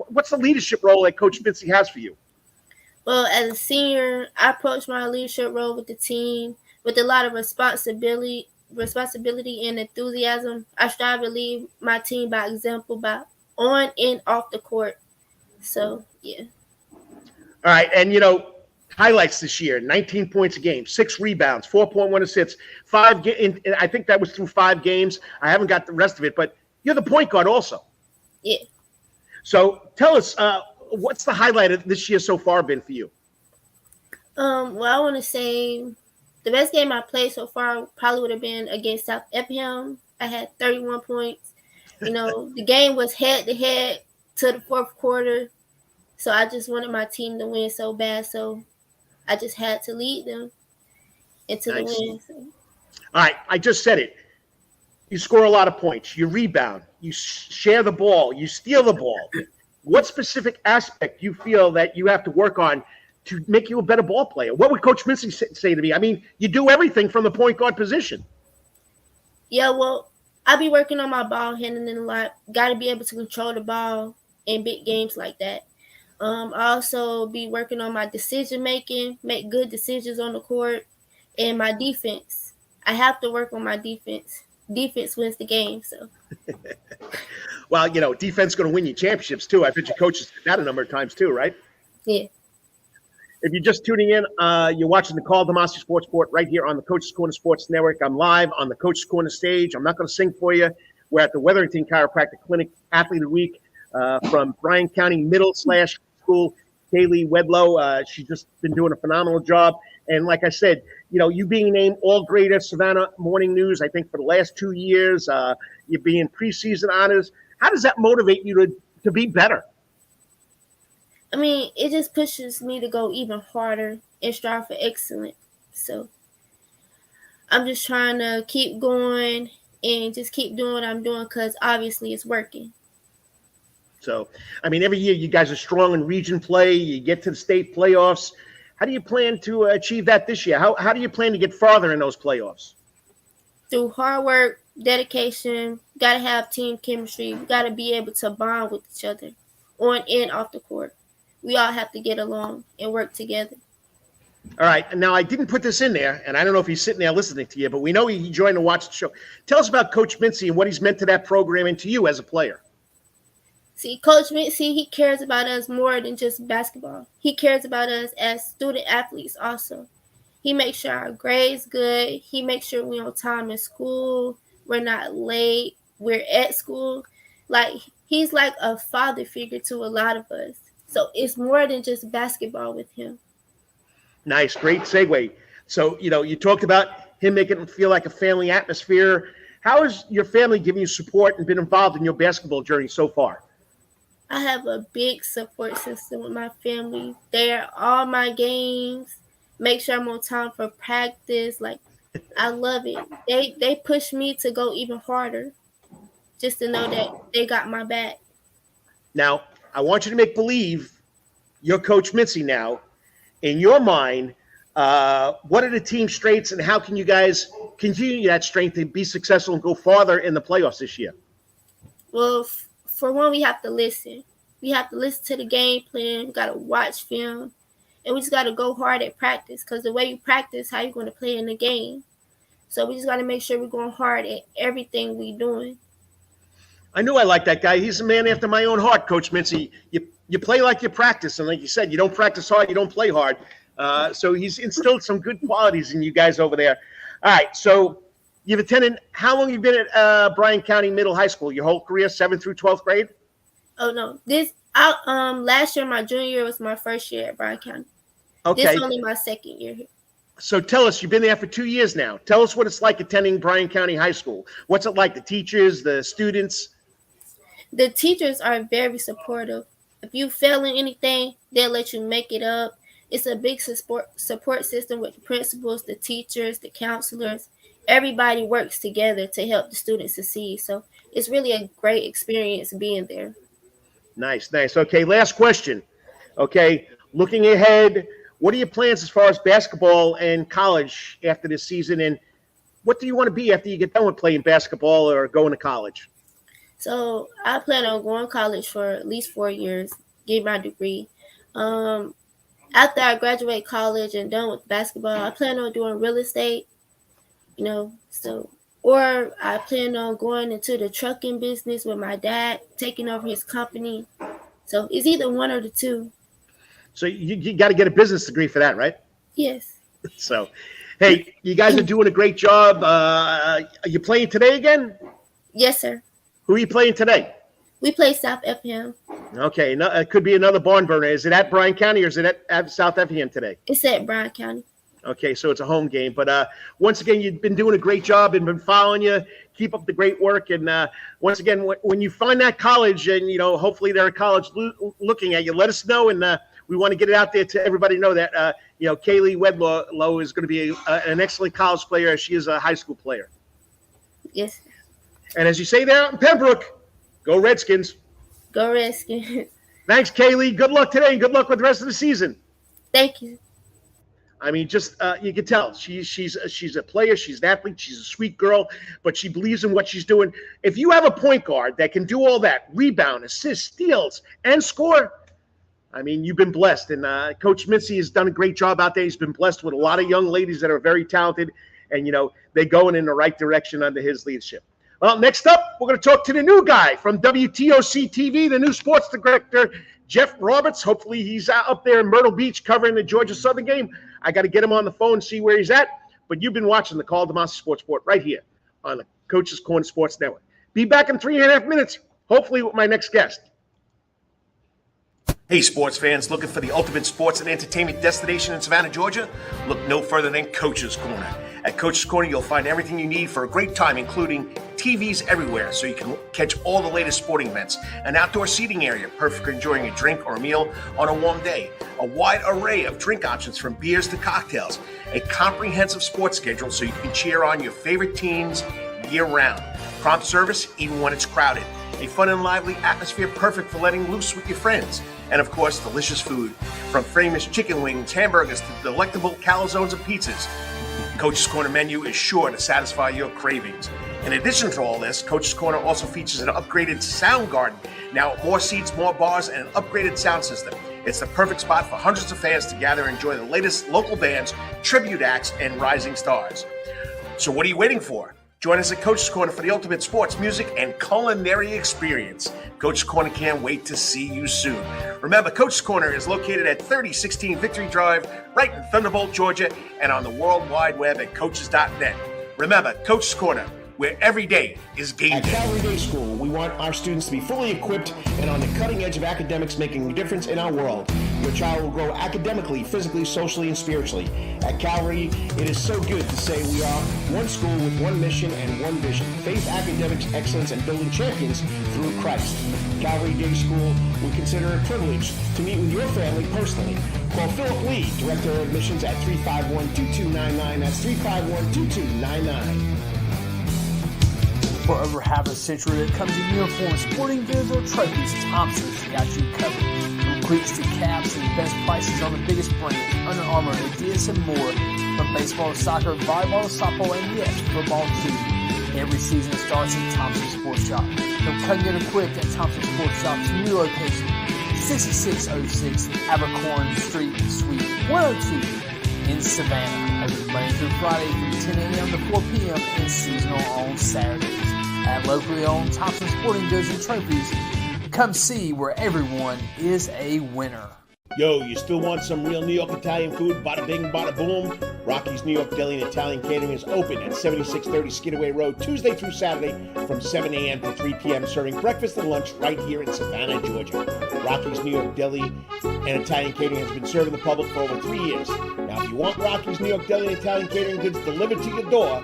What's the leadership role that Coach Mincy has for you? Well, as a senior, I approached my leadership role with the team with a lot of responsibility and enthusiasm. I strive to lead my team by example, by on and off the court. So, yeah. All right, and highlights this year: 19 points a game, 6 rebounds, 4.1 assists, I think that was through 5 games. I haven't got the rest of it, but you're the point guard also. Yeah. So tell us, what's the highlight of this year so far been for you? Well, I want to say the best game I played so far probably would have been against South Effingham. I had 31 points. The game was head-to-head to the fourth quarter, so I just wanted my team to win so bad, so I just had to lead them into the win. So. All right, I just said it. You score a lot of points. You rebound. You share the ball. You steal the ball. What specific aspect you feel that you have to work on to make you a better ball player? What would Coach Mincy say to me? I mean, you do everything from the point guard position. Yeah, well, I'll be working on my ball handling a lot. Got to be able to control the ball in big games like that. I also be working on my decision making, make good decisions on the court, and my defense. I have to work on my defense. Defense wins the game. So. Well, defense is going to win you championships too. I bet your coaches said that a number of times too, right? Yeah. If you're just tuning in, you're watching the Karl DeMasi Sports Report right here on the Coach's Corner Sports Network. I'm live on the Coach's Corner stage. I'm not going to sing for you. We're at the Wetherington Chiropractic Clinic Athlete of the Week from Bryan County Middle/School, Kayley Wedlow. She's just been doing a phenomenal job. And like I said, you being named All-Greater Savannah Morning News, I think for the last 2 years, you're being preseason honors. How does that motivate you to be better? I mean, it just pushes me to go even harder and strive for excellence. So I'm just trying to keep going and just keep doing what I'm doing because obviously it's working. So, I mean, every year you guys are strong in region play. You get to the state playoffs. How do you plan to achieve that this year? How do you plan to get farther in those playoffs? Through hard work, dedication, got to have team chemistry. We got to be able to bond with each other on and off the court. We all have to get along and work together. All right. And now I didn't put this in there, and I don't know if he's sitting there listening to you, but we know he joined to watch the show. Tell us about Coach Mincy and what he's meant to that program and to you as a player. See, Coach Mincy, he cares about us more than just basketball. He cares about us as student athletes also. He makes sure our grades good. He makes sure we're on time in school. We're not late. We're at school. Like, he's like a father figure to a lot of us. So it's more than just basketball with him. Nice. Great segue. So, you talked about him making it feel like a family atmosphere. How has your family given you support and been involved in your basketball journey so far? I have a big support system with my family. They're at all my games. Make sure I'm on time for practice. Like, I love it. They push me to go even harder just to know that they got my back. Now, I want you to make believe you're Coach Mincy now. In your mind, what are the team strengths and how can you guys continue that strength and be successful and go farther in the playoffs this year? Well, for one, we have to listen. We have to listen to the game plan. We got to watch film. And we just got to go hard at practice because the way you practice, how you're going to play in the game. So we just got to make sure we're going hard at everything we're doing. I knew I liked that guy. He's a man after my own heart, Coach Mincy. You play like you practice. And like you said, you don't practice hard, you don't play hard. So he's instilled some good qualities in you guys over there. All right, so you've attended – how long have you been at Bryan County Middle High School? Your whole career, 7th through 12th grade? Oh, no. Last year, my junior year was my first year at Bryan County. Okay. This is only my second year here. So tell us, you've been there for 2 years now. Tell us what it's like attending Bryan County High School. What's it like, the teachers, the students? The teachers are very supportive. If you fail in anything, they'll let you make it up. It's a big support system with the principals, the teachers, the counselors. Everybody works together to help the students succeed. So it's really a great experience being there. Nice. Okay, last question. Okay, looking ahead, what are your plans as far as basketball and college after this season? And what do you want to be after you get done with playing basketball or going to college? So I plan on going to college for at least 4 years, get my degree. after I graduate college and done with basketball, I plan on doing real estate, or I plan on going into the trucking business with my dad, taking over his company. So it's either one or the two. So you got to get a business degree for that, right? Yes. So, hey, you guys are doing a great job. Are you playing today again? Yes, sir. Who are you playing today? We play South Effingham. Okay, it could be another barn burner. Is it at Bryan County or is it at South Effingham today? It's at Bryan County. Okay, so it's a home game. But once again, you've been doing a great job and been following you. Keep up the great work. And once again, when you find that college and, hopefully they're a college looking at you, let us know. And we want to get it out there to everybody know that, Kayley Wedlow is going to be an excellent college player as she is a high school player. Yes. And as you say there out in Pembroke, go Redskins. Go Redskins. Thanks, Kayley. Good luck today and good luck with the rest of the season. Thank you. I mean, just you can tell she's a player, she's an athlete, she's a sweet girl, but she believes in what she's doing. If you have a point guard that can do all that, rebound, assist, steals, and score, I mean, you've been blessed. And Coach Mincy has done a great job out there. He's been blessed with a lot of young ladies that are very talented, and they're going in the right direction under his leadership. Well, next up, we're going to talk to the new guy from WTOC TV, the new sports director, Jeff Roberts. Hopefully he's up there in Myrtle Beach covering the Georgia Southern game. I got to get him on the phone and see where he's at. But you've been watching the Karl DeMasi Sports Report right here on the Coach's Corner Sports Network. Be back in 3.5 minutes, hopefully with my next guest. Hey, sports fans, looking for the ultimate sports and entertainment destination in Savannah, Georgia? Look no further than Coach's Corner. At Coach's Corner, you'll find everything you need for a great time, including TVs everywhere so you can catch all the latest sporting events, an outdoor seating area perfect for enjoying a drink or a meal on a warm day, a wide array of drink options from beers to cocktails, a comprehensive sports schedule so you can cheer on your favorite teams year-round, prompt service even when it's crowded, a fun and lively atmosphere perfect for letting loose with your friends, and of course, delicious food, from famous chicken wings, hamburgers to delectable calzones and pizzas. Coach's Corner menu is sure to satisfy your cravings. In addition to all this, Coach's Corner also features an upgraded sound garden, now with more seats, more bars, and an upgraded sound system. It's the perfect spot for hundreds of fans to gather and enjoy the latest local bands, tribute acts, and rising stars. So what are you waiting for? Join us at Coach's Corner for the ultimate sports, music, and culinary experience. Coach's Corner can't wait to see you soon. Remember, Coach's Corner is located at 3016 Victory Drive, right in Thunderbolt, Georgia, and on the World Wide Web at coaches.net. Remember, Coach's Corner, where every day is game At day. Calvary Day School, we want our students to be fully equipped and on the cutting edge of academics, making a difference in our world. Your child will grow academically, physically, socially, and spiritually. At Calvary, it is so good to say we are one school with one mission and one vision: faith, academics, excellence, and building champions through Christ. Calvary Day School, we consider it a privilege to meet with your family personally. Call Philip Lee, Director of Admissions, at 351-2299. That's 351-2299. For over half a century, when it comes to uniforms, sporting goods, or trophies, Thompson's got you covered. From cleats to caps and best prices on the biggest brands, Under Armour, Adidas, and more. From baseball to soccer, volleyball to softball, and yes, football too. Every season starts at Thompson Sports Shop. From cutting and equipped at Thompson Sports Shop's new location, 6606 Abercorn Street, Suite 102 in Savannah. Open Monday through Friday from 10 a.m. to 4 p.m. and seasonal on Saturdays. At locally owned Thompson Sporting Goods and Trophies, come see where everyone is a winner. Yo, you still want some real New York Italian food? Bada bing, bada boom. Rocky's New York Deli and Italian Catering is open at 7630 Skidaway Road, Tuesday through Saturday from 7 a.m. to 3 p.m., serving breakfast and lunch right here in Savannah, Georgia. Rocky's New York Deli and Italian Catering has been serving the public for over 3 years. Now, if you want Rocky's New York Deli and Italian Catering goods delivered to your door,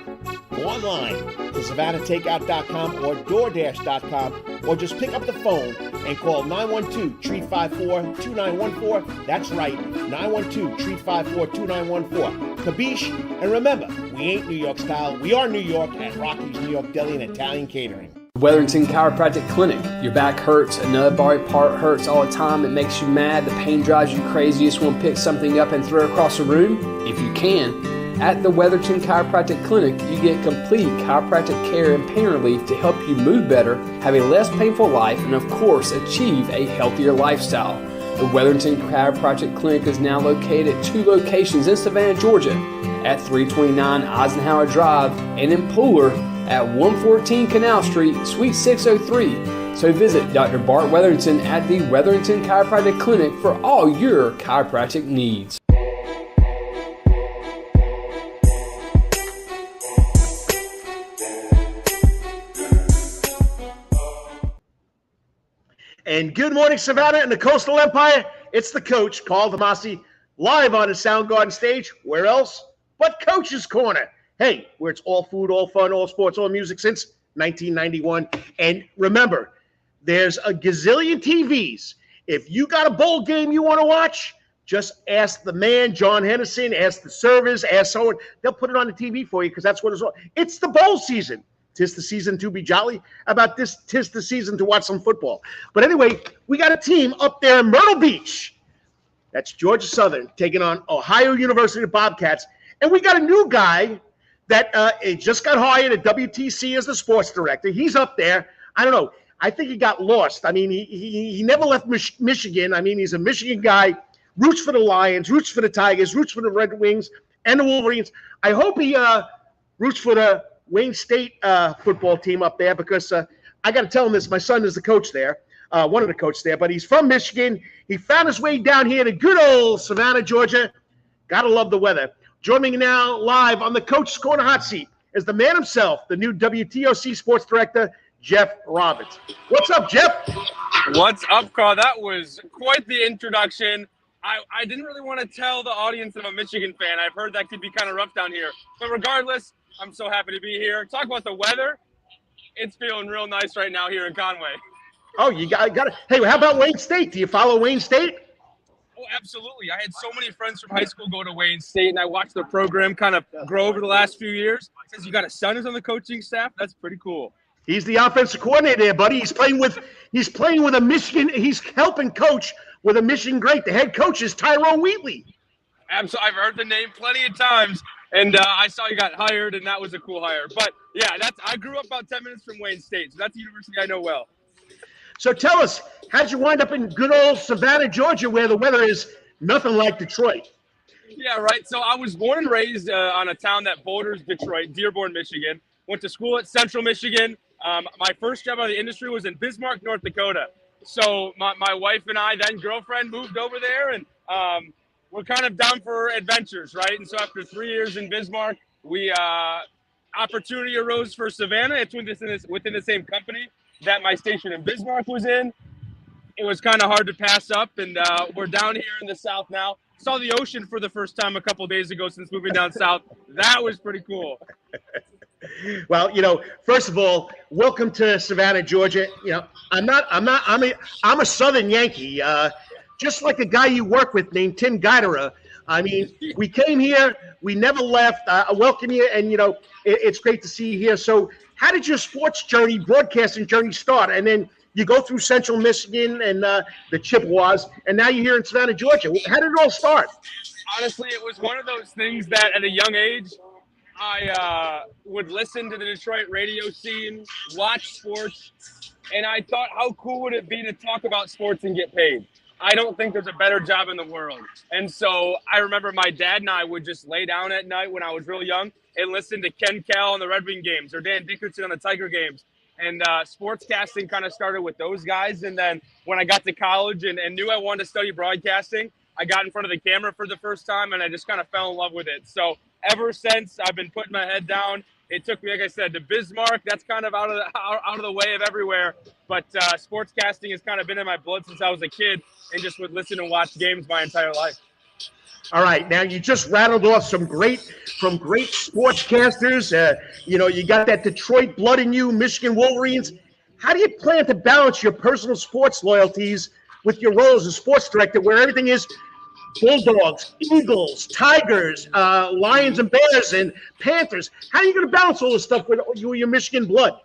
go online to SavannahTakeout.com or DoorDash.com, or just pick up the phone and call 912-354-2914. That's right, 912-354-2914. Kabish, and remember, we ain't New York style, we are New York at Rocky's New York Deli and Italian Catering. Weatherington Chiropractic Clinic. Your back hurts, another body part hurts all the time. It makes you mad. The pain drives you crazy. You just want to pick something up and throw it across the room. If you can, at the Weatherton Chiropractic Clinic, you get complete chiropractic care and pain relief to help you move better, have a less painful life, and of course, achieve a healthier lifestyle. The Wetherington Chiropractic Clinic is now located at 2 locations in Savannah, Georgia, at 329 Eisenhower Drive and in Pooler at 114 Canal Street, Suite 603. So visit Dr. Bart Wetherington at the Wetherington Chiropractic Clinic for all your chiropractic needs. And good morning, Savannah and the Coastal Empire. It's the coach, Karl DeMasi, live on the Soundgarden stage. Where else but Coach's Corner? Hey, where it's all food, all fun, all sports, all music since 1991. And remember, there's a gazillion TVs. If you got a bowl game you want to watch, just ask the man, John Henderson, ask the servers, ask someone. They'll put it on the TV for you because that's what it's all. It's the bowl season. 'Tis the season to be jolly. About this, 'tis the season to watch some football. But anyway, we got a team up there in Myrtle Beach. That's Georgia Southern taking on Ohio University Bobcats. And we got a new guy that just got hired at WTC as the sports director. He's up there. I don't know. I think he got lost. I mean, he never left Michigan. I mean, he's a Michigan guy, roots for the Lions, roots for the Tigers, roots for the Red Wings and the Wolverines. I hope he roots for the Wayne State football team up there because I got to tell him this. My son is the coach there, one of the coaches there, but he's from Michigan. He found his way down here to good old Savannah, Georgia. Got to love the weather. Joining me now live on the Coach's Corner hot seat is the man himself, the new WTOC sports director, Jeff Roberts. What's up, Jeff? What's up, Carl? That was quite the introduction. I didn't really want to tell the audience I'm a Michigan fan. I've heard that could be kind of rough down here. But regardless, I'm so happy to be here. Talk about the weather. It's feeling real nice right now here in Conway. Oh, you got it. Hey, how about Wayne State? Do you follow Wayne State? Oh, absolutely. I had so many friends from high school go to Wayne State, and I watched the program kind of grow over the last few years. Since you got a son who's on the coaching staff, that's pretty cool. He's the offensive coordinator there, buddy. He's playing with a Michigan. He's helping coach with a Michigan great. The head coach is Tyrone Wheatley. Absolutely. I've heard the name plenty of times, and I saw you got hired, and that was a cool hire. But, yeah, I grew up about 10 minutes from Wayne State, so that's a university I know well. So tell us, how'd you wind up in good old Savannah, Georgia, where the weather is nothing like Detroit? Yeah, right. So I was born and raised on a town that borders Detroit, Dearborn, Michigan. Went to school at Central Michigan. My first job out of the industry was in Bismarck, North Dakota. So my wife and I, then girlfriend, moved over there, and we're kind of down for adventures, right? And so after 3 years in Bismarck, opportunity arose for Savannah. It's within the same company that my station in Bismarck was in. It was kind of hard to pass up, and we're down here in the South now. Saw the ocean for the first time a couple of days ago since moving down south. That was pretty cool. Well, first of all, welcome to Savannah, Georgia. I'm a Southern Yankee, just like a guy you work with named Tim Guidera. I mean, we came here, we never left. I welcome you, and it's great to see you here. So, how did your sports journey, broadcasting journey, start? And then you go through Central Michigan and the Chippewas, and now you're here in Savannah, Georgia. How did it all start? Honestly, it was one of those things that at a young age, I would listen to the Detroit radio scene, watch sports, and I thought, how cool would it be to talk about sports and get paid? I don't think there's a better job in the world. And so I remember my dad and I would just lay down at night when I was real young and listen to Ken Kell on the Red Wing games or Dan Dickerson on the Tiger games. And sportscasting kind of started with those guys. And then when I got to college and knew I wanted to study broadcasting, I got in front of the camera for the first time, and I just kind of fell in love with it. So ever since, I've been putting my head down. It took me, like I said, to Bismarck. That's kind of out of the way of everywhere. But sportscasting has kind of been in my blood since I was a kid, and just would listen and watch games my entire life. All right, now you just rattled off some great sportscasters. You got that Detroit blood in you, Michigan Wolverines. How do you plan to balance your personal sports loyalties with your role as a sports director, where everything is Bulldogs, Eagles, Tigers, Lions and Bears and Panthers? How are you going to balance all this stuff with your Michigan blood?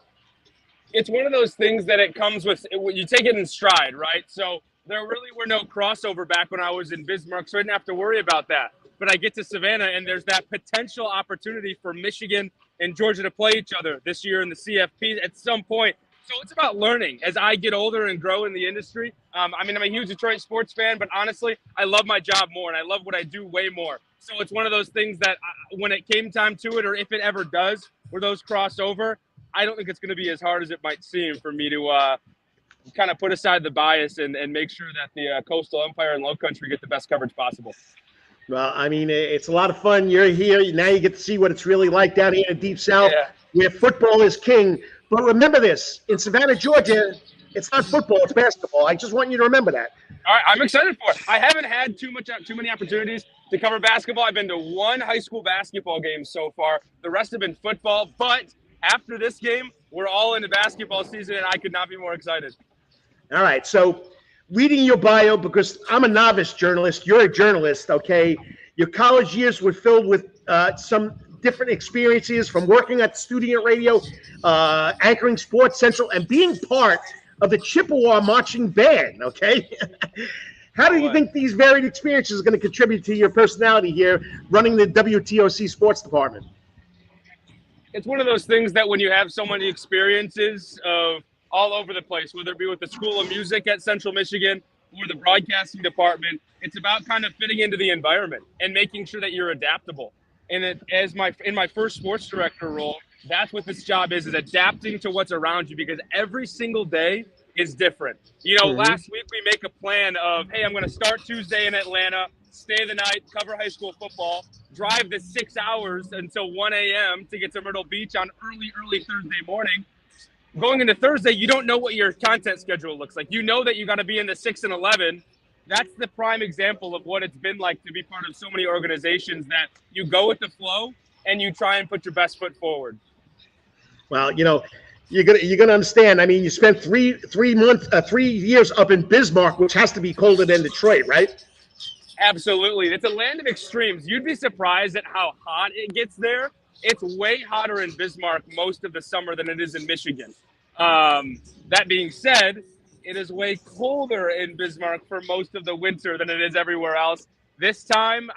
It's one of those things that it comes with. You take it in stride, right? So there really were no crossover back when I was in Bismarck, so I didn't have to worry about that. But I get to Savannah, and there's that potential opportunity for Michigan and Georgia to play each other this year in the CFP at some point. So it's about learning as I get older and grow in the industry. I'm a huge Detroit sports fan, but honestly, I love my job more and I love what I do way more. So it's one of those things that when it came time to it, or if it ever does, where those cross over, I don't think it's going to be as hard as it might seem for me to kind of put aside the bias and make sure that the Coastal Empire and Low Country get the best coverage possible. Well, I mean, it's a lot of fun. You're here. Now you get to see what it's really like down here in Deep South, where football is king. But remember this, in Savannah, Georgia, it's not football, it's basketball. I just want you to remember that. All right, I'm excited for it. I haven't had too many opportunities to cover basketball. I've been to one high school basketball game so far. The rest have been football. But after this game, we're all into basketball season, and I could not be more excited. All right, so reading your bio, because I'm a novice journalist, you're a journalist, okay? Your college years were filled with some different experiences, from working at student radio, anchoring Sports Central, and being part of the Chippewa marching band, okay? How do you think these varied experiences are going to contribute to your personality here running the WTOC sports department? It's one of those things that when you have so many experiences of all over the place, whether it be with the School of Music at Central Michigan or the broadcasting department, it's about kind of fitting into the environment and making sure that you're adaptable. And in my first sports director role, that's what this job is adapting to what's around you, because every single day is different. Last week we make a plan of, hey, I'm going to start Tuesday in Atlanta, stay the night, cover high school football, drive the 6 hours until 1 a.m. to get to Myrtle Beach on early Thursday morning. Going into Thursday, you don't know what your content schedule looks like. You know that you got to be in the 6 and 11. That's the prime example of what it's been like to be part of so many organizations, that you go with the flow and you try and put your best foot forward. Well, you're gonna understand. I mean, you spent 3 years up in Bismarck, which has to be colder than Detroit, right? Absolutely. It's a land of extremes. You'd be surprised at how hot it gets there. It's way hotter in Bismarck most of the summer than it is in Michigan. That being said, it is way colder in Bismarck for most of the winter than it is everywhere else. This time,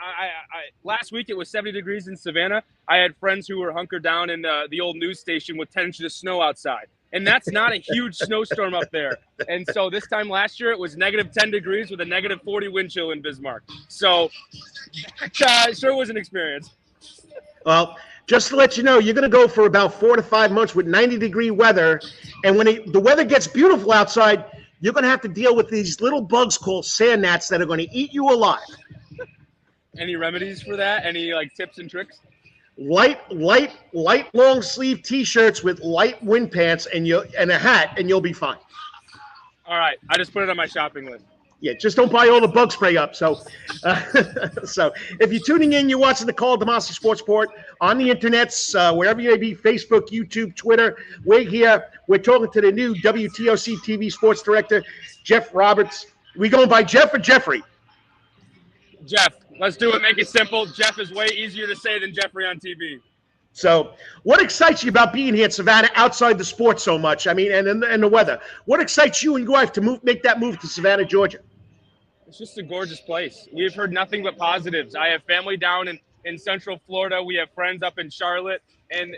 last week it was 70 degrees in Savannah. I had friends who were hunkered down in the old news station with 10 inches of snow outside. And that's not a huge snowstorm up there. And so this time last year, it was negative 10 degrees with a negative 40 wind chill in Bismarck. So that sure was an experience. Well, just to let you know, you're going to go for about 4 to 5 months with 90-degree weather. And when the weather gets beautiful outside, you're going to have to deal with these little bugs called sand gnats that are going to eat you alive. Any remedies for that? Any tips and tricks? Light long sleeve T-shirts with light wind pants and a hat, and you'll be fine. All right, I just put it on my shopping list. Yeah, just don't buy all the bug spray up. So if you're tuning in, you're watching the Karl DeMasi Sports Report on the internets, wherever you may be, Facebook, YouTube, Twitter. We're here. We're talking to the new WTOC TV sports director, Jeff Roberts. We going by Jeff or Jeffrey? Jeff. Let's do it. Make it simple. Jeff is way easier to say than Jeffrey on TV. So what excites you about being here in Savannah outside the sports so much? I mean, and the weather. What excites you and your wife to make that move to Savannah, Georgia? It's just a gorgeous place. We've heard nothing but positives. I have family down in Central Florida. We have friends up in Charlotte. And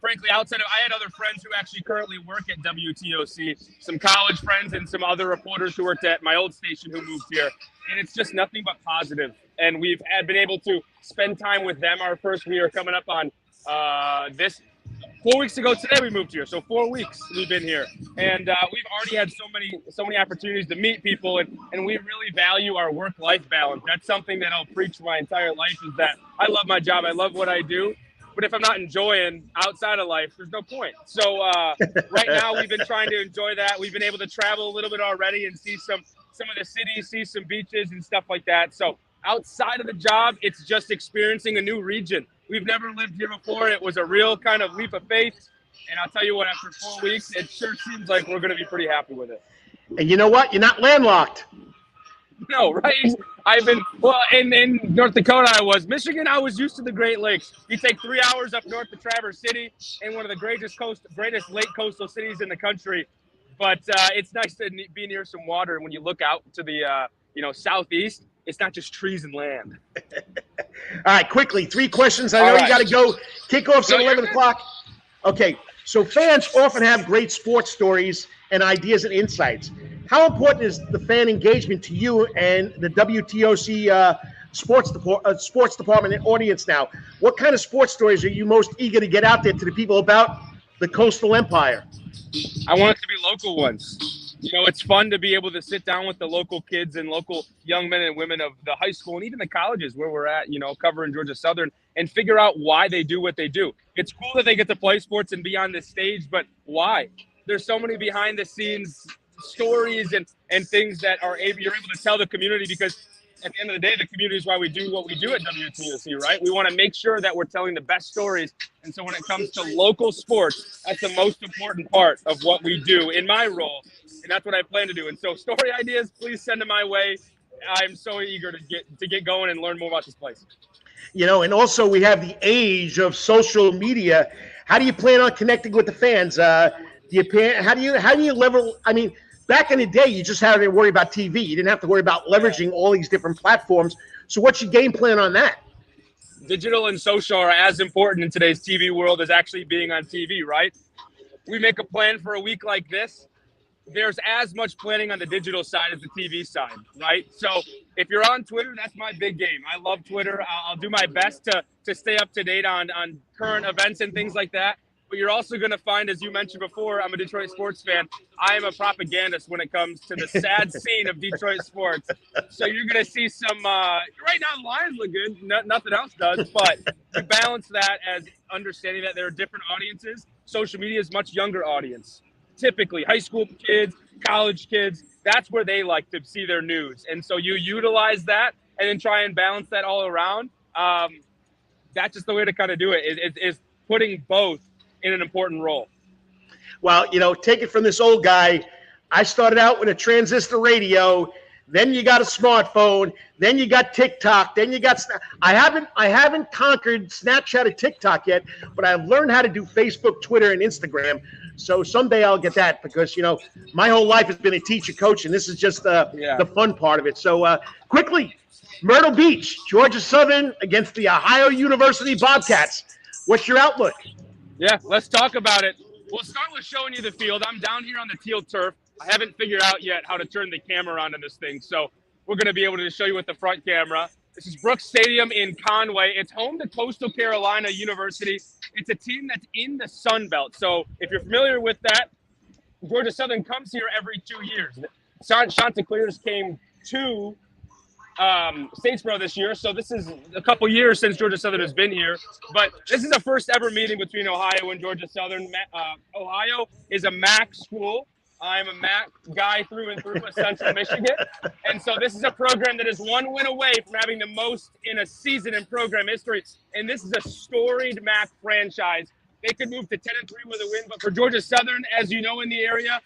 frankly, I had other friends who actually currently work at WTOC, some college friends and some other reporters who worked at my old station who moved here. And it's just nothing but positive. And we've been able to spend time with them. Our first we are coming up on this 4 weeks ago today we moved here. So 4 weeks we've been here. And we've already had so many opportunities to meet people, and we really value our work-life balance. That's something that I'll preach my entire life, is that I love my job. I love what I do. But if I'm not enjoying outside of life, there's no point. So right now we've been trying to enjoy that. We've been able to travel a little bit already and see some of the cities, see some beaches and stuff like that. So outside of the job, it's just experiencing a new region. We've never lived here before. It was a real kind of leap of faith. And I'll tell you what, after 4 weeks, it sure seems like we're going to be pretty happy with it. And you know what? You're not landlocked. No, right? I've been, in North Dakota I was. Michigan, I was used to the Great Lakes. You take 3 hours up north to Traverse City, in one of the greatest lake coastal cities in the country. But it's nice to be near some water. And when you look out to the, southeast, it's not just trees and land. All right, quickly, 3 questions. I know you got to go. Kickoff's at 11 o'clock. Okay, So fans often have great sports stories and ideas and insights. How important is the fan engagement to you and the WTOC sports department and audience now? What kind of sports stories are you most eager to get out there to the people about the Coastal Empire? I want it to be local ones. It's fun to be able to sit down with the local kids and local young men and women of the high school and even the colleges where we're at, covering Georgia Southern, and figure out why they do what they do. It's cool that they get to play sports and be on this stage, but why? There's so many behind the scenes stories and things that you're able to tell the community, because at the end of the day, the community is why we do what we do at WTOC, right? We want to make sure that we're telling the best stories. And so when it comes to local sports, that's the most important part of what we do in my role. And that's what I plan to do. And so story ideas, please send them my way. I'm so eager to get going and learn more about this place. And also we have the age of social media. How do you plan on connecting with the fans? How do you level? I mean, back in the day, you just had to worry about TV. You didn't have to worry about leveraging all these different platforms. So what's your game plan on that? Digital and social are as important in today's TV world as actually being on TV, right? We make a plan for a week like this. There's as much planning on the digital side as the TV side, right? So if you're on Twitter, that's my big game. I love Twitter. I'll do my best to stay up to date on current events and things like that. But you're also going to find, as you mentioned before, I'm a Detroit sports fan. I am a propagandist when it comes to the sad scene of Detroit sports. So you're going to see some right now, the Lions look good. Nothing else does. But to balance that as understanding that there are different audiences, social media is much younger audience. Typically, high school kids, college kids, that's where they like to see their news. And so you utilize that and then try and balance that all around. That's just the way to kind of do it, is putting both in an important role. Well, take it from this old guy. I started out with a transistor radio. Then you got a smartphone. Then you got TikTok. Then you got I haven't conquered Snapchat or TikTok yet, but I've learned how to do Facebook, Twitter, and Instagram. So someday I'll get that, because my whole life has been a teacher coach, and this is just the fun part of it. So quickly, Myrtle Beach, Georgia Southern against the Ohio University Bobcats. What's your outlook? Yeah, let's talk about it. We'll start with showing you the field. I'm down here on the teal turf. I haven't figured out yet how to turn the camera onto this thing, so we're going to be able to show you with the front camera. This is Brooks Stadium in Conway. It's home to Coastal Carolina University. It's a team that's in the Sun Belt. So if you're familiar with that, Georgia Southern comes here every 2 years. Chanticleers came to Statesboro this year, so this is a couple years since Georgia Southern has been here. But this is the first ever meeting between Ohio and Georgia Southern. Ohio is a MAC school. I'm a MAC guy through and through, Central Michigan. And so this is a program that is one win away from having the most in a season in program history. And this is a storied MAC franchise. They could move to 10-3 with a win, but for Georgia Southern, as you know, in the area,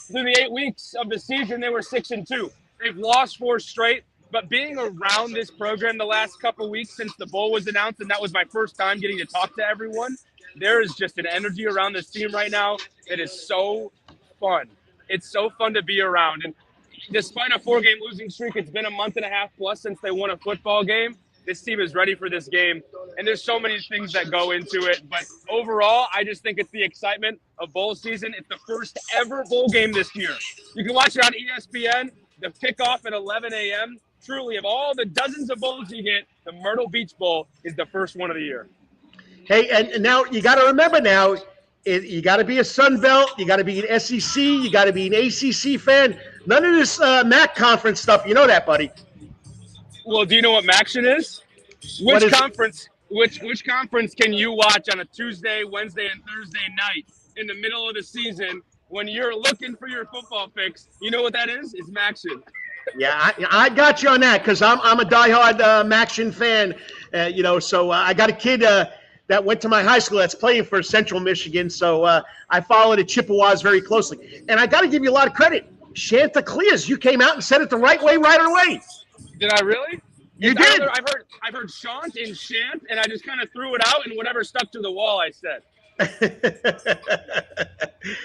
through the 8 weeks of the season, they were 6-2. They've lost 4 straight. But being around this program the last couple weeks since the bowl was announced, and that was my first time getting to talk to everyone, there is just an energy around this team right now. It is so fun. It's so fun to be around. And despite a 4-game losing streak, it's been a month and a half plus since they won a football game. This team is ready for this game. And there's so many things that go into it. But overall, I just think it's the excitement of bowl season. It's the first ever bowl game this year. You can watch it on ESPN, the kickoff at 11 a.m. Truly, of all the dozens of bowls you get, the Myrtle Beach Bowl is the first one of the year. Hey, and now you got to remember now, you got to be a Sun Belt, you got to be an SEC, you got to be an ACC fan. None of this MAC conference stuff. You know that, buddy. Well, do you know what MACtion is? Which conference can you watch on a Tuesday, Wednesday, and Thursday night in the middle of the season when you're looking for your football fix? You know what that is? It's MACtion. Yeah, I got you on that, because I'm a diehard MACtion fan. So I got a kid that went to my high school that's playing for Central Michigan. So I follow the Chippewas very closely. And I got to give you a lot of credit. Chanticleers, you came out and said it the right way right away. Did I really? You did. I've heard shant and shant, and I just kind of threw it out, and whatever stuck to the wall, I said.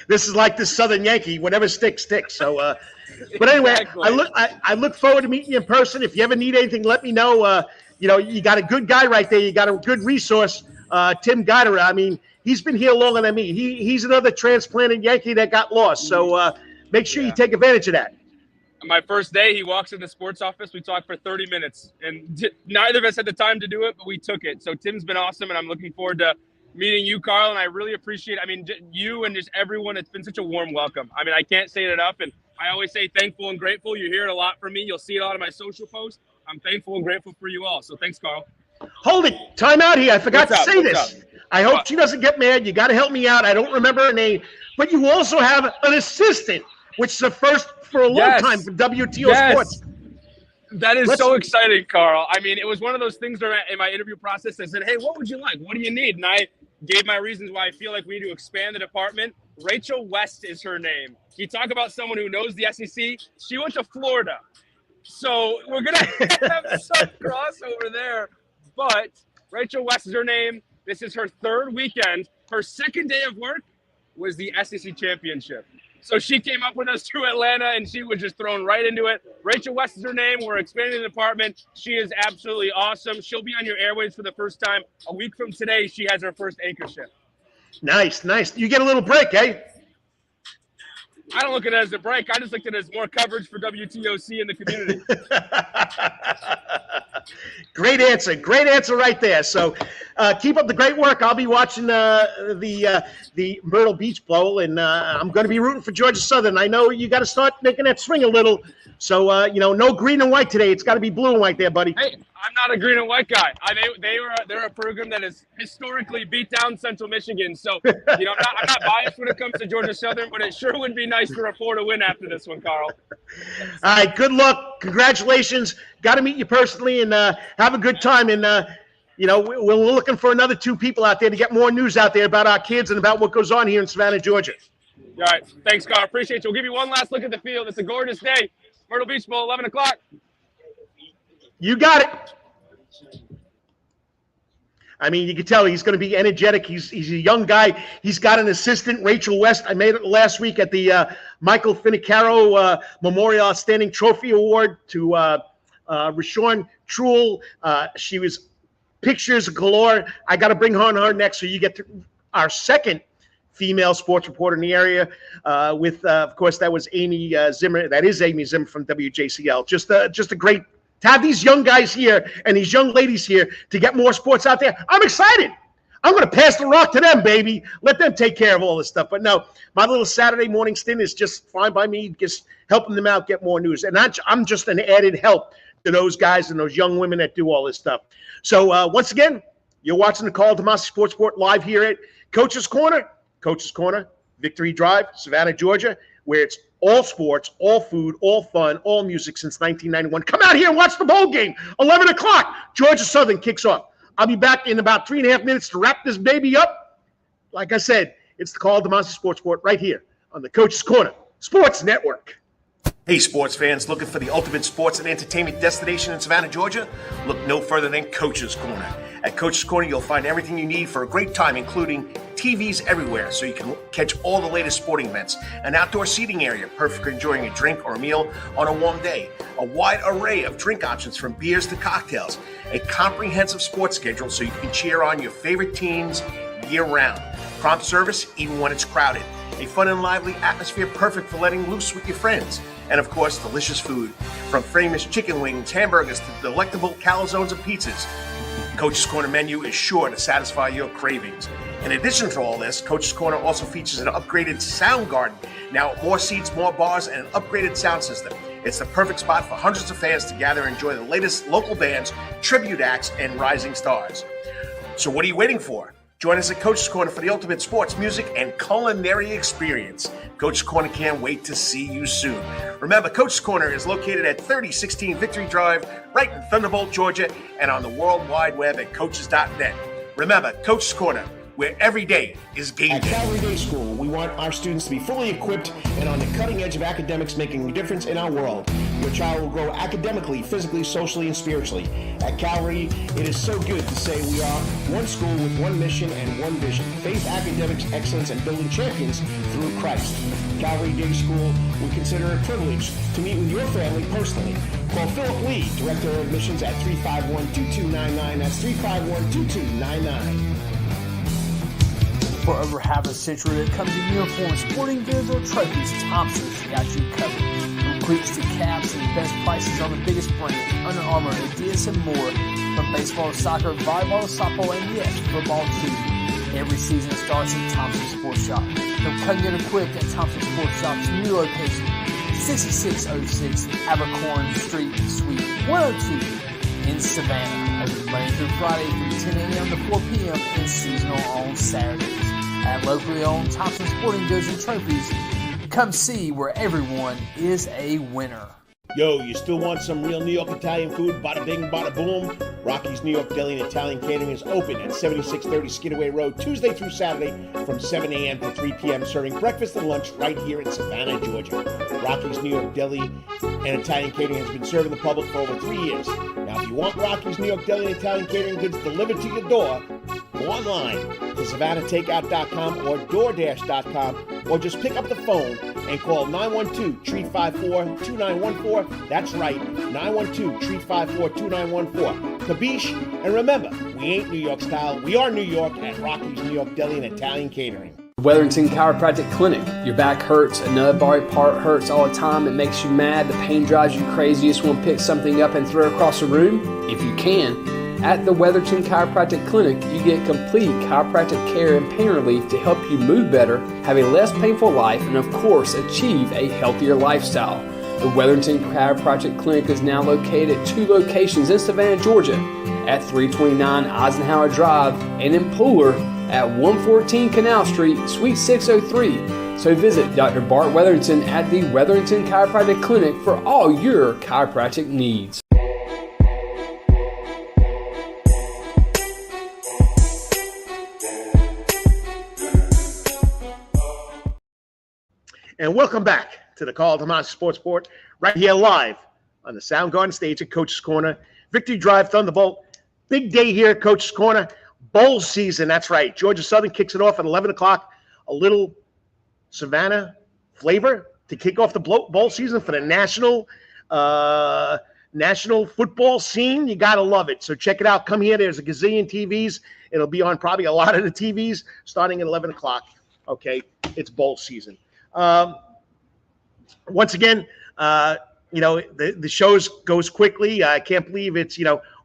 This is like the Southern Yankee. Whatever sticks, sticks. So, but anyway, exactly. I look forward to meeting you in person. If you ever need anything, let me know. You got a good guy right there. You got a good resource, Tim Guider. I mean, he's been here longer than me. He's another transplanted Yankee that got lost. So make sure you take advantage of that. My first day, he walks in the sports office. We talked for 30 minutes, and neither of us had the time to do it, but we took it. So Tim's been awesome, and I'm looking forward to meeting you, Karl, and I really appreciate, you and just everyone. It's been such a warm welcome. I can't say it enough, and I always say thankful and grateful. You hear it a lot from me. You'll see it a lot of my social posts. I'm thankful and grateful for you all. So thanks, Karl. Hold it. Time out here. I forgot What's to say up? this. I hope she doesn't get mad. You got to help me out. I don't remember her name. But you also have an assistant, which is the first for a long time for WTO Sports. That is so exciting, Karl. It was one of those things where in my interview process, I said, hey, what would you like? What do you need? And I gave my reasons why I feel like we need to expand the department. Rachel West is her name. You talk about someone who knows the SEC. She went to Florida. So we're going to have some crossover there. But Rachel West is her name. This is her third weekend. Her second day of work was the SEC championship. So she came up with us to Atlanta, and she was just thrown right into it. Rachel West is her name. We're expanding the department. She is absolutely awesome. She'll be on your airwaves for the first time. A week from today, she has her first anchor shift. Nice. You get a little break, eh? I don't look at it as a break. I just look at it as more coverage for WTOC in the community. Great answer right there. So keep up the great work. I'll be watching the Myrtle Beach Bowl, and I'm going to be rooting for Georgia Southern. I know you got to start making that swing a little. So, no green and white today. It's got to be blue and white there, buddy. Hey, I'm not a green and white guy. They're a program that has historically beat down Central Michigan. So, I'm not biased when it comes to Georgia Southern, but it sure would be nice for a Florida win after this one, Karl. All right, good luck. Congratulations. Got to meet you personally, and have a good time. And, we're looking for another 2 people out there to get more news out there about our kids and about what goes on here in Savannah, Georgia. All right. Thanks, Karl. Appreciate you. We'll give you one last look at the field. It's a gorgeous day. Myrtle Beach Bowl, 11 o'clock. You got it. You can tell he's going to be energetic. He's a young guy. He's got an assistant, Rachel West. I made it last week at the Michael Finicaro Memorial Outstanding Trophy Award to Rashawn Truel. She was pictures galore. I got to bring her on her next, so you get to our second female sports reporter in the area with, of course, that was Amy Zimmer. That is Amy Zimmer from WJCL. Just a great to have these young guys here and these young ladies here to get more sports out there. I'm excited. I'm going to pass the rock to them, baby. Let them take care of all this stuff. But no, my little Saturday morning stint is just fine by me, just helping them out, get more news. And I'm just an added help to those guys and those young women that do all this stuff. So once again, you're watching the Karl DeMasi Sports Report live here at Coach's Corner, Victory Drive, Savannah, Georgia, where it's all sports, all food, all fun, all music since 1991. Come out here and watch the bowl game. 11 o'clock, Georgia Southern kicks off. I'll be back in about 3.5 minutes to wrap this baby up. Like I said, it's the Karl DeMasi Sports Report right here on the Coach's Corner Sports Network. Hey, sports fans, looking for the ultimate sports and entertainment destination in Savannah, Georgia? Look no further than Coach's Corner. At Coach's Corner, you'll find everything you need for a great time, including TVs everywhere so you can catch all the latest sporting events, an outdoor seating area, perfect for enjoying a drink or a meal on a warm day, a wide array of drink options from beers to cocktails, a comprehensive sports schedule so you can cheer on your favorite teams year-round, prompt service even when it's crowded, a fun and lively atmosphere perfect for letting loose with your friends, and of course, delicious food, from famous chicken wings, hamburgers, to delectable calzones and pizzas. Coach's Corner menu is sure to satisfy your cravings. In addition to all this, Coach's Corner also features an upgraded sound garden, now with more seats, more bars, and an upgraded sound system. It's the perfect spot for hundreds of fans to gather and enjoy the latest local bands, tribute acts, and rising stars. So what are you waiting for? Join us at Coach's Corner for the ultimate sports, music, and culinary experience. Coach's Corner can't wait to see you soon. Remember, Coach's Corner is located at 3016 Victory Drive, right in Thunderbolt, Georgia, and on the World Wide Web at coaches.net. Remember, Coach's Corner, where every day is game day. At Calvary Day School, we want our students to be fully equipped and on the cutting edge of academics, making a difference in our world. Your child will grow academically, physically, socially, and spiritually. At Calvary, it is so good to say we are one school with one mission and one vision: faith, academics, excellence, and building champions through Christ. Calvary Day School, we consider it a privilege to meet with your family personally. Call Philip Lee, Director of Admissions, at 351-2299. That's 351-2299. For over half a century, it comes in uniforms, sporting goods, or trophies, Thompson's got you covered. From cleats to caps and the best prices on the biggest brands, Under Armour, Adidas, and more. From baseball to soccer, volleyball to softball, and yes, football too. Every season starts at Thompson Sports Shop. Come cut and get equipped at Thompson Sports Shop's new location, 6606 Abercorn Street, Suite 102 in Savannah. Open Monday through Friday from 10 a.m. to 4 p.m. and seasonal on Saturdays. At locally owned Thompson Sporting Goods and Trophies, come see where everyone is a winner. Yo, you still want some real New York Italian food? Bada bing, bada boom. Rocky's New York Deli and Italian Catering is open at 7630 Skidaway Road, Tuesday through Saturday from 7 a.m. to 3 p.m. serving breakfast and lunch right here in Savannah, Georgia. Rocky's New York Deli and Italian Catering has been serving the public for over 3 years. Now, if you want Rocky's New York Deli and Italian Catering goods delivered to your door, go online to SavannahTakeout.com or DoorDash.com, or just pick up the phone and call 912-354-2914. That's right, 912-354-2914. Kabish, and remember, we ain't New York style. We are New York at Rocky's New York Deli and Italian Catering. Weatherington Chiropractic Clinic. Your back hurts, another body part hurts all the time. It makes you mad. The pain drives you crazy. You just want to pick something up and throw it across the room? If you can. At the Weatherton Chiropractic Clinic, you get complete chiropractic care and pain relief to help you move better, have a less painful life, and of course, achieve a healthier lifestyle. The Weatherton Chiropractic Clinic is now located at 2 locations in Savannah, Georgia, at 329 Eisenhower Drive and in Pooler at 114 Canal Street, Suite 603. So visit Dr. Bart Weatherington at the Weatherington Chiropractic Clinic for all your chiropractic needs. And welcome back to the Karl DeMasi Sports Report, right here live on the Soundgarden stage at Coach's Corner. Victory Drive, Thunderbolt. Big day here at Coach's Corner. Bowl season, that's right. Georgia Southern kicks it off at 11 o'clock. A little Savannah flavor to kick off the bowl season for the national football scene. You got to love it. So check it out. Come here. There's a gazillion TVs. It'll be on probably a lot of the TVs starting at 11 o'clock. Okay, it's bowl season. Once again, the show goes quickly. I can't believe it's,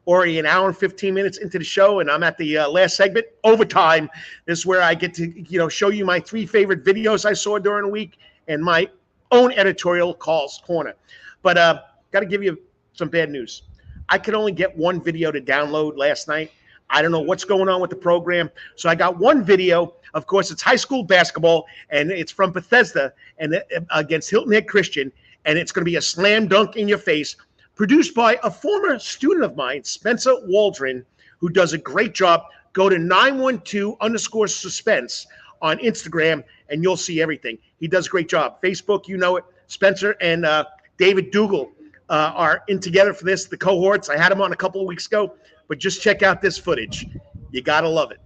already an hour and 15 minutes into the show, and I'm at the last segment, overtime. This is where I get to, show you my 3 favorite videos I saw during the week and my own editorial, Karl's Corner. But got to give you some bad news. I could only get 1 video to download last night. I don't know what's going on with the program. So I got 1 video. Of course, it's high school basketball, and it's from Bethesda and against Hilton Head Christian, and it's going to be a slam dunk in your face, produced by a former student of mine, Spencer Waldron, who does a great job. Go to 912_suspense on Instagram, and you'll see everything. He does a great job. Facebook, you know it. Spencer and David Dougal are in together for this, the cohorts. I had them on a couple of weeks ago, but just check out this footage. You got to love it.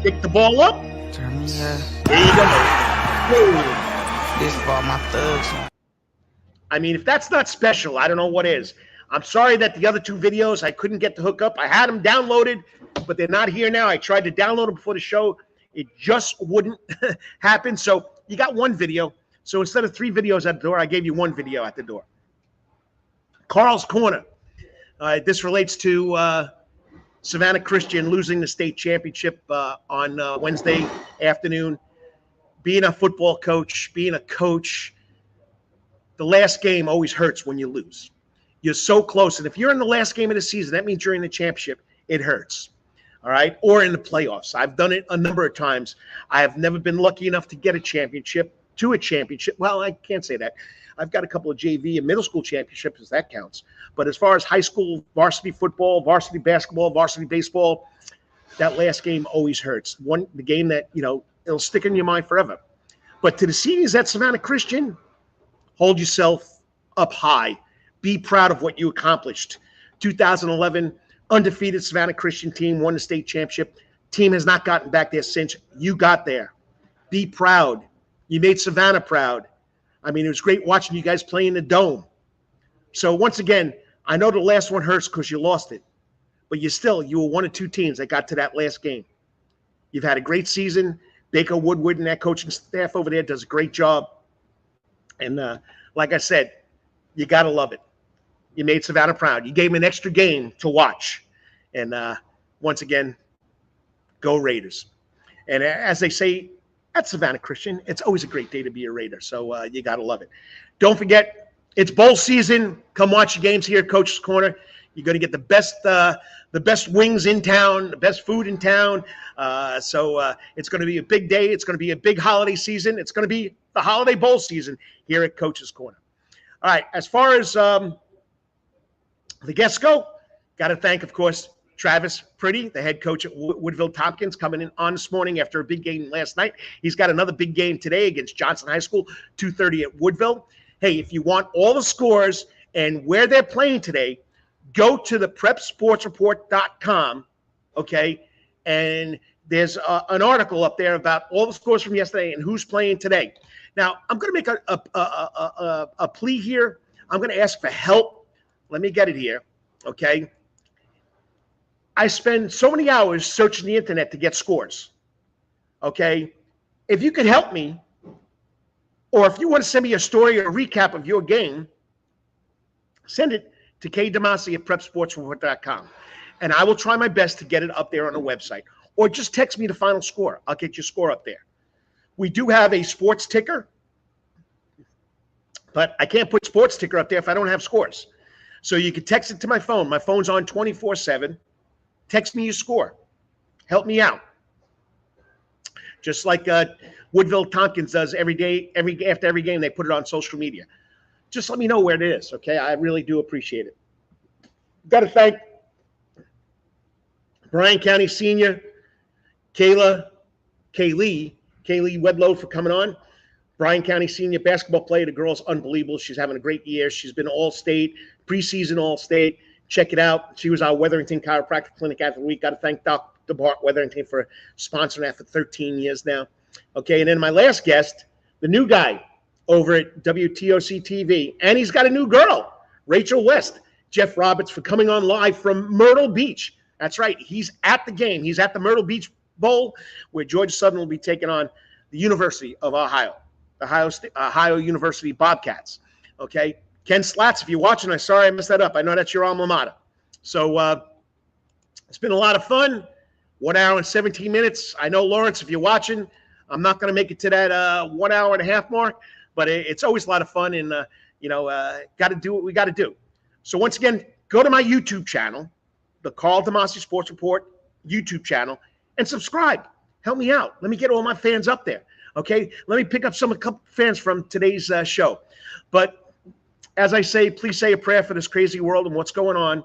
Kick the ball up. Turn me up. There you go. This for all my thugs. I mean, if that's not special, I don't know what is. I'm sorry that the other 2 videos, I couldn't get the hookup. I had them downloaded, but they're not here now. I tried to download them before the show. It just wouldn't happen. So you got 1 video. So instead of 3 videos at the door, I gave you 1 video at the door. Karl's Corner. This relates to Savannah Christian losing the state championship on Wednesday afternoon. Being a football coach, being a coach, the last game always hurts when you lose. You're so close. And if you're in the last game of the season, that means you're in the championship. It hurts. All right? Or in the playoffs. I've done it a number of times. I have never been lucky enough to get a championship. Well, I can't say that. I've got a couple of JV and middle school championships, if that counts. But as far as high school varsity football, varsity basketball, varsity baseball, that last game always hurts. The game that, it'll stick in your mind forever. But to the seniors at Savannah Christian, hold yourself up high. Be proud of what you accomplished. 2011, undefeated Savannah Christian team won the state championship. Team has not gotten back there since. You got there. Be proud. You made Savannah proud. I mean, it was great watching you guys play in the Dome. So once again, I know the last one hurts because you lost it, but you were one of two teams that got to that last game. You've had a great season. Baker Woodward and that coaching staff over there does a great job. And like I said, you got to love it. You made Savannah proud. You gave them an extra game to watch. And once again, go Raiders. And as they say at Savannah Christian, it's always a great day to be a Raider. So you got to love it. Don't forget, it's bowl season. Come watch the games here at Coach's Corner. You're going to get the best wings in town, the best food in town. So it's going to be a big day. It's going to be a big holiday season. It's going to be the holiday bowl season here at Coach's Corner. All right, as far as the guests go, got to thank, of course, Travis Priddy, the head coach at Woodville Tompkins, coming in on this morning after a big game last night. He's got another big game today against Johnson High School, 2:30 at Woodville. Hey, if you want all the scores and where they're playing today, go to the prepsportsreport.com, okay? And there's an article up there about all the scores from yesterday and who's playing today. Now, I'm going to make a plea here. I'm going to ask for help. Let me get it here, okay? I spend so many hours searching the internet to get scores, okay? If you could help me, or if you want to send me a story or a recap of your game, send it to Karl DeMasi at prepsportsreport.com. And I will try my best to get it up there on the website. Or just text me the final score. I'll get your score up there. We do have a sports ticker, but I can't put sports ticker up there if I don't have scores. So you can text it to my phone. My phone's on 24/7. Text me your score. Help me out. Just like Woodville Tompkins does every day, after every game, they put it on social media. Just let me know where it is, okay? I really do appreciate it. Got to thank Bryan County Senior, Kayley Wedlow for coming on. Bryan County Senior basketball player. The girl's unbelievable. She's having a great year. She's been All-State, preseason All-State. Check it out. She was our Wetherington Chiropractic Clinic Athlete of the Week. Got to thank Dr. Bart Wetherington for sponsoring that for 13 years now. Okay, and then my last guest, the new guy over at WTOC TV, and he's got a new girl, Rachel West. Jeff Roberts for coming on live from Myrtle Beach. That's right. He's at the game. He's at the Myrtle Beach Bowl, where Georgia Southern will be taking on the University of Ohio University Bobcats. Okay, Ken Slatz, if you're watching, I'm sorry I messed that up. I know that's your alma mater. So it's been a lot of fun. 1 hour and 17 minutes. I know, Lawrence, if you're watching, I'm not going to make it to that 1 hour and a half mark, but it's always a lot of fun, and got to do what we got to do. So once again, go to my YouTube channel, the Karl DeMasi Sports Report YouTube channel, and subscribe. Help me out. Let me get all my fans up there. Okay, let me pick up a couple fans from today's show. But as I say, please say a prayer for this crazy world and what's going on.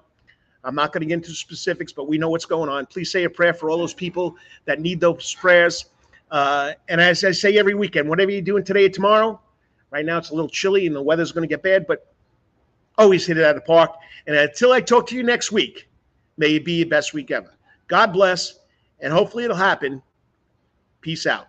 I'm not going to get into specifics, but we know what's going on. Please say a prayer for all those people that need those prayers. And as I say every weekend, whatever you're doing today or tomorrow, right now it's a little chilly and the weather's going to get bad, but always hit it out of the park. And until I talk to you next week, may it be your best week ever. God bless, and hopefully it'll happen. Peace out.